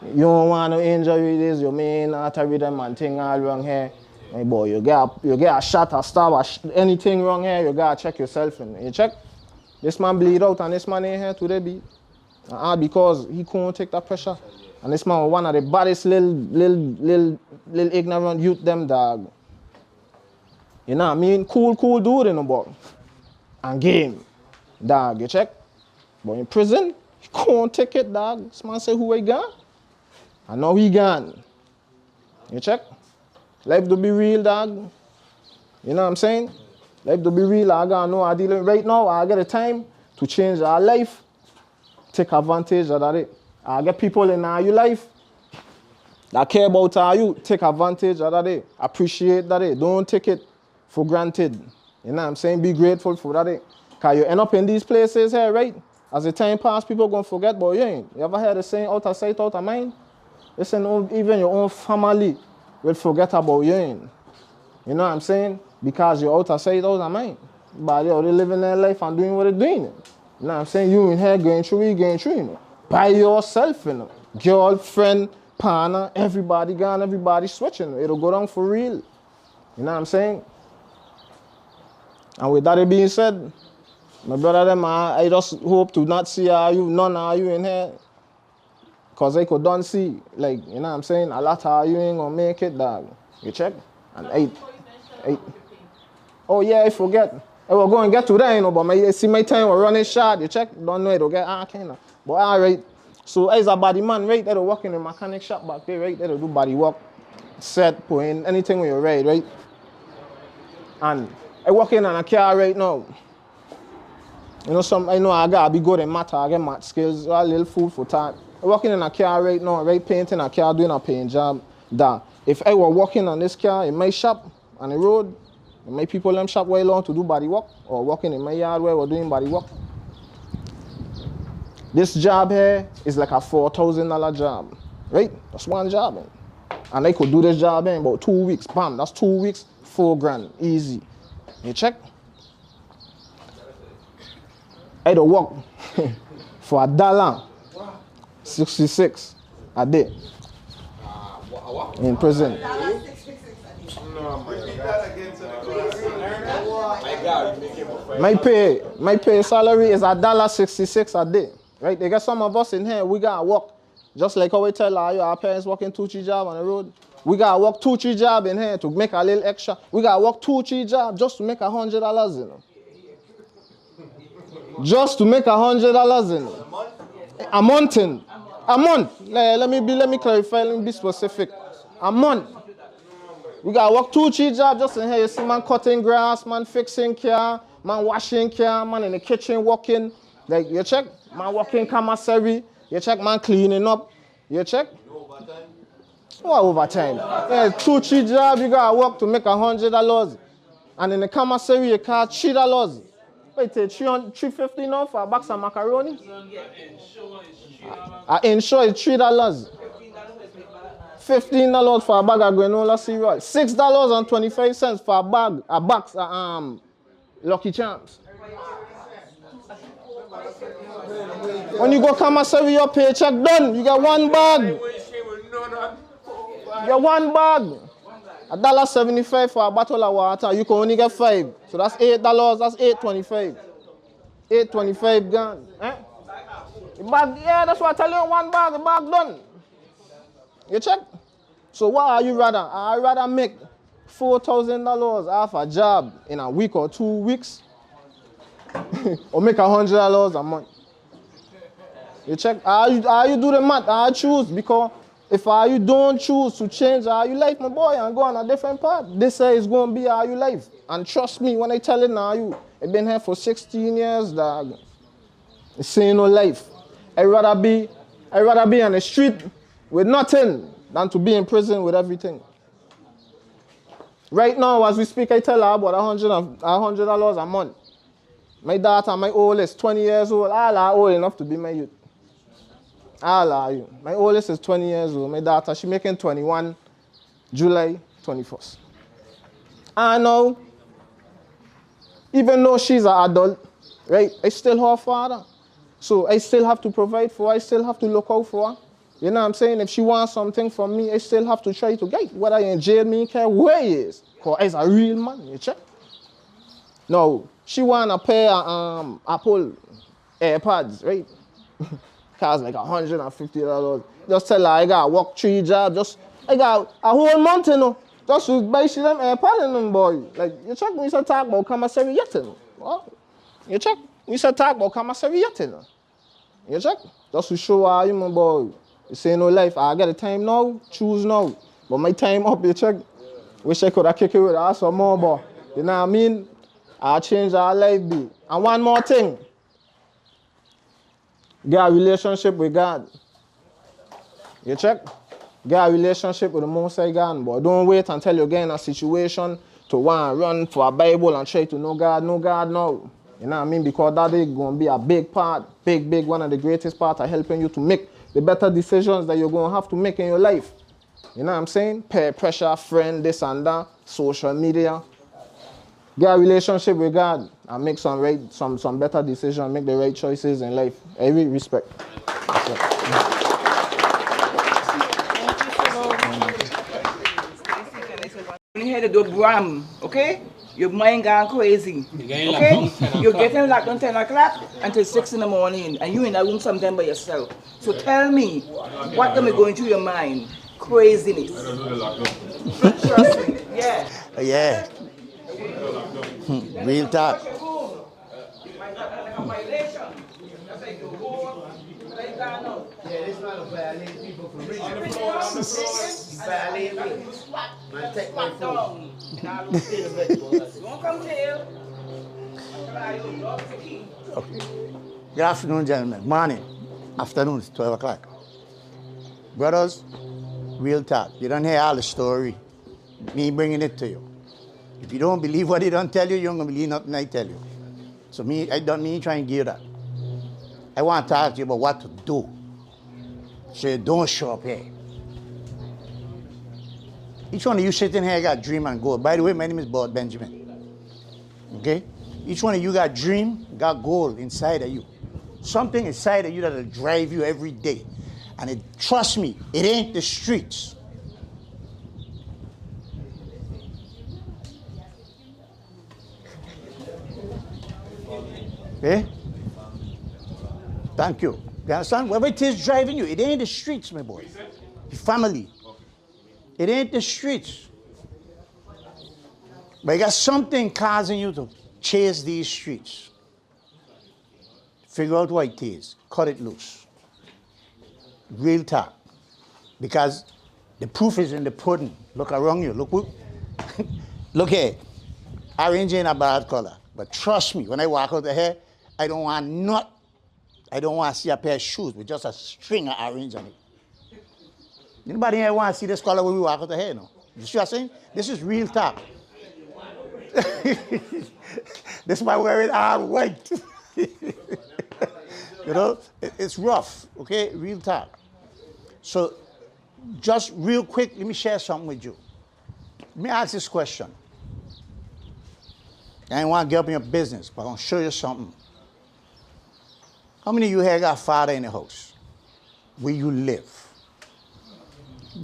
you don't want no injury, this your main artery, them and thing all wrong here. Hey boy, you get a shot, a stab, anything wrong here, you gotta check yourself. You check? This man bleed out and this man ain't here today, be. Because he couldn't take that pressure. And this man was one of the baddest little ignorant youth them, dog. You know what I mean? Cool dude, you know, but. And game, dog, you check? But in prison, he couldn't take it, dog. This man say who he gone? And now he gone. You check? Life to be real, dog. You know what I'm saying? Life to be real, I gotta know I dealing right now. I get a time to change our life. Take advantage of that. I get people in our life that care about our you. Take advantage of that. Appreciate that. Don't take it for granted. You know what I'm saying? Be grateful for that. Because you end up in these places here, right? As the time passes, people going to forget about you. You ever heard the saying, out of sight, out of mind? Listen, even your own family will forget about you. You know what I'm saying? Because you're out of sight, out of mind. But they're living their life and doing what they're doing. You know what I'm saying? You in here going through, you know. By yourself, you know. Girlfriend, partner, everybody gone, everybody switching. It'll go down for real. You know what I'm saying? And with that being said, my brother them, I just hope to not see none of you in here. Because I could don't see, like, you know what I'm saying? A lot of you ain't gonna make it, dog. You check? And eight. Oh yeah, I forget. I will go and get to that, you know, but my time will running short. You check? Don't know it'll get kind of. But all right. So as a body man, right? They'll work in the mechanic shop back there, right? They'll do body work, set, put in anything when you're right, right? And I work in on a car right now. You know, I know I gotta be good in math, I get math skills, a little food for thought. I'm working in a car right now, right? Painting a car, doing a paint job. That if I were working on this car in my shop on the road, my people in them shop way long to do body work, or working in my yard where we're doing body work. This job here is like a $4,000 job, right? That's one job, man. And I could do this job in about 2 weeks. Bam, that's 2 weeks, $4,000, easy. You check? I do work for $1.66 a day in prison. My pay salary is $1.66 a day. Right? They got some of us in here, we gotta work. Just like how we tell our parents working 2-3 jobs on the road. We gotta work 2-3 jobs in here to make a little extra. We gotta work 2-3 jobs just to make $100, you know. Just to make $100, you know. A month. Let me clarify, let me be specific. A month. We gotta work 2-3 jobs just in here. You see man cutting grass, man fixing car, man washing car, man in the kitchen working. Like you check, man working commissary, you check, man cleaning up. You check? What overtime? Yeah, 2-3 jobs you gotta work to make $100. And in the commissary you can't $3. Wait, $3.50 now for a box of macaroni? Insure is $3. $15 for a bag of granola cereal. $6.25 for a box of Lucky Charms. When you go commissary, your paycheck done. You get one bag. You get one bag. $1.75 for a bottle of water. You can only get 5. So that's $8. That's $8.25. $8.25 gone. Eh? The bag, yeah, that's what I tell you. One bag, the bag done. You check? So what are you rather? I rather make $4,000 off a job in a week or 2 weeks, or make $100 a month. You check? How you do the math? I choose, because if you don't choose to change how you life, my boy, and go on a different path, this is going to be how you life. And trust me when I tell it now, I've been here for 16 years, dog. It's saying no life. I'd rather be on the street with nothing than to be in prison with everything. Right now, as we speak, I tell her about $100 a month. My daughter, my oldest, 20 years old, all are old enough to be my youth. All are you. My oldest is 20 years old. My daughter, she's making 21, July 21st. I know, even though she's an adult, right, I still her father. So I still have to provide for her. I still have to look out for her. You know what I'm saying? If she wants something from me, I still have to try to get whether in jail, me care where he is. Because he's a real man, you check? No, she want a pair of Apple AirPods, right? Cost like $150. Just tell her I got to work 3 jobs. I got a whole month, you know. Just to buy she them AirPods in them, boy. Like, you check, we should talk about commissary yet, you know. What? You check? We should talk about commissary yet, you know. You check? Just to show her, you my boy. You say no life. I get a time now, choose now. But my time up, you check. Wish I could have kicked it with her some more, but you know what I mean? I change our life, be. And one more thing. Get a relationship with God. You check? Get a relationship with the Most High God, but don't wait until you get in a situation to want to run for a Bible and try to know God now. You know what I mean? Because that is going to be a big part, big, one of the greatest parts of helping you to make the better decisions that you're going to have to make in your life. You know what I'm saying? Peer pressure, friend, this and that, social media. Get a relationship with God and make some better decisions, make the right choices in life. Every respect. You hear the door bram, okay? Your mind gone crazy, okay? You're getting locked on 10 o'clock until 6 in the morning, and you in a room sometime by yourself. So tell me, what am I going through your mind? Craziness. Trust me, yeah. Yeah. Real talk. Yeah, this man will violate people for real. Violate me. Man, take my phone. Good afternoon, gentlemen. Morning. Afternoon, it's 12 o'clock. Brothers, real talk. You don't hear all the story. Me bringing it to you. If you don't believe what he don't tell you, you don't believe nothing I tell you. So I don't mean trying to give you that. I want to talk to you about what to do so you don't show up here. Each one of you sitting here got dream and goal. By the way, my name is Boc Benjamin. Okay? Each one of you got dream, got goal inside of you. Something inside of you that'll drive you every day. And trust me, it ain't the streets. Okay? Thank you. You understand? Whatever it is driving you, it ain't the streets, my boy. Your family. It ain't the streets. But you got something causing you to chase these streets. Figure out what it is. Cut it loose. Real talk. Because the proof is in the pudding. Look around you. Look, look here. Orange ain't a bad color. But trust me, when I walk out of here, I don't want to see a pair of shoes with just a string of orange on it. Anybody here want to see this color when we walk out of here? No? You see what I'm saying? This is real talk. This is why we're wearing all white. You know, it's rough, okay? Real talk. So, just real quick, let me share something with you. Let me ask this question. I don't want to get up in your business, but I'm going to show you something. How many of you here got father in the house? Where you live?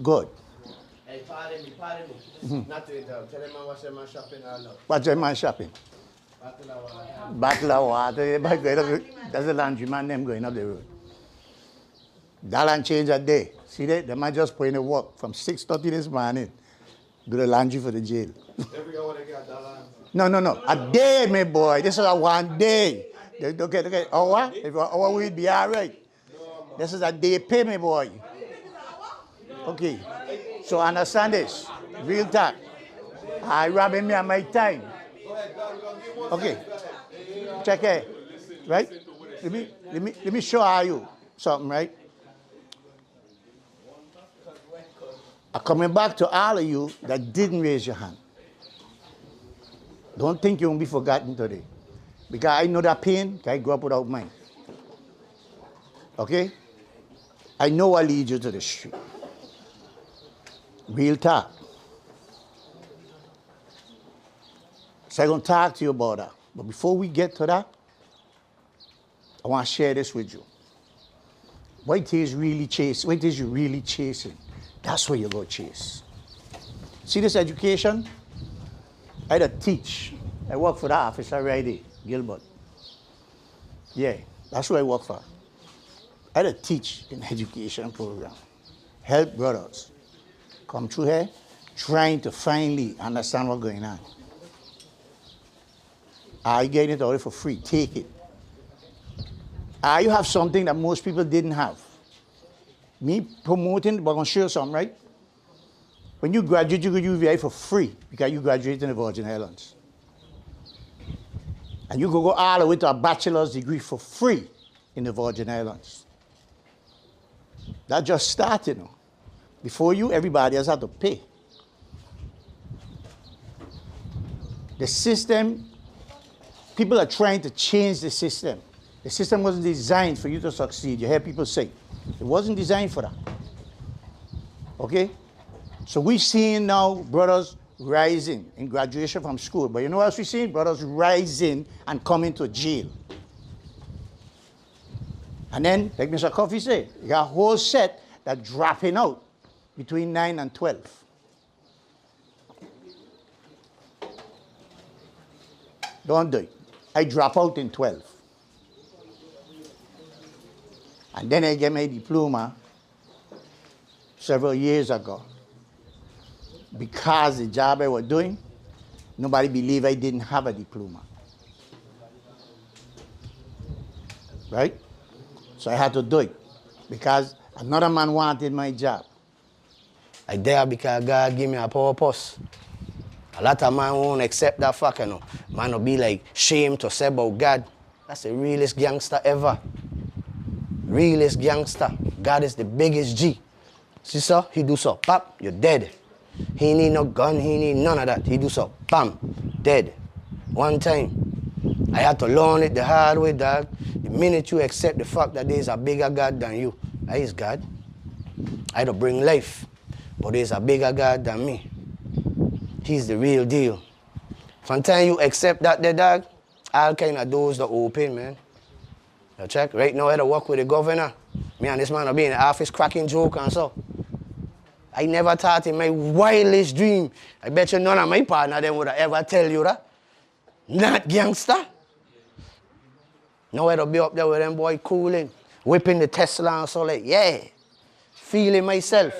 Good. Hey, pardon me. Not to interrupt. Tell them I watch them shopping all now. What's your man shopping? Bottle of water. That's the laundryman them going up the road. $1 change a day. See that? They might just put in the work from 6:30 this morning. Do the laundry for the jail. Every hour they got $1. No. A day, my boy. This is a 1 day. Okay. Hour? If an hour, we'd be all right. This is a day pay, my boy. Okay. So understand this. Real talk. I robbing me at my time. Okay. Check it. Right? Let me show you something, right? I'm coming back to all of you that didn't raise your hand. Don't think you won't be forgotten today. Because I know that pain, I grew up without mine. Okay? I know what leads you to the street. Real talk. So I'm going to talk to you about that. But before we get to that, I want to share this with you. What it is you really chasing, that's what you go chase. See this education? I had to teach. I work for the office already, Gilbert. Yeah, that's what I work for. I had to teach in education program. Help brothers come through here trying to finally understand what's going on. I get it already for free. Take it. You have something that most people didn't have. Me promoting, but I'm going to show you something, right? When you graduate, you go to UVI for free because you graduate in the Virgin Islands. And you go all the way to a bachelor's degree for free in the Virgin Islands. That just started, you know. Before you, everybody else had to pay. The system, people are trying to change the system. The system wasn't designed for you to succeed. You hear people say, it wasn't designed for that. Okay? So we're seeing now brothers rising in graduation from school. But you know what else we're seeing? Brothers rising and coming to jail. And then, like Mr. Coffee said, you got a whole set that dropping out between 9 and 12. Don't do it. I drop out in 12. And then I get my diploma several years ago. Because the job I was doing, nobody believed I didn't have a diploma. Right? So I had to do it. Because another man wanted my job. I there because God gave me a purpose. A lot of man won't accept that fact, you know. Man will be like shame to say about God. That's the realest gangster ever. Realest gangster. God is the biggest G. See, sir? He do so. Pop, you're dead. He need no gun. He need none of that. He do so. Bam, dead. One time. I had to learn it the hard way, dog. The minute you accept the fact that there's a bigger God than you, that is God. I had to bring life. But there's a bigger God than me. He's the real deal. From time you accept that, the dog, all kind of doors are open, man. You check? Right now, I had to work with the governor. Me and this man will be in the office cracking joke and so. I never thought in my wildest dream, I bet you none of my partner them would have ever tell you that. Not gangster. Now I had to be up there with them boy cooling, whipping the Tesla and so like, yeah. Feeling myself.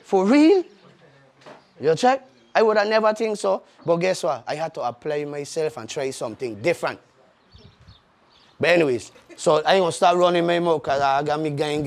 For real? You check? I would have never think so. But guess what? I had to apply myself and try something different. But anyways, so I ain't gonna start running my mouth because I got me gang.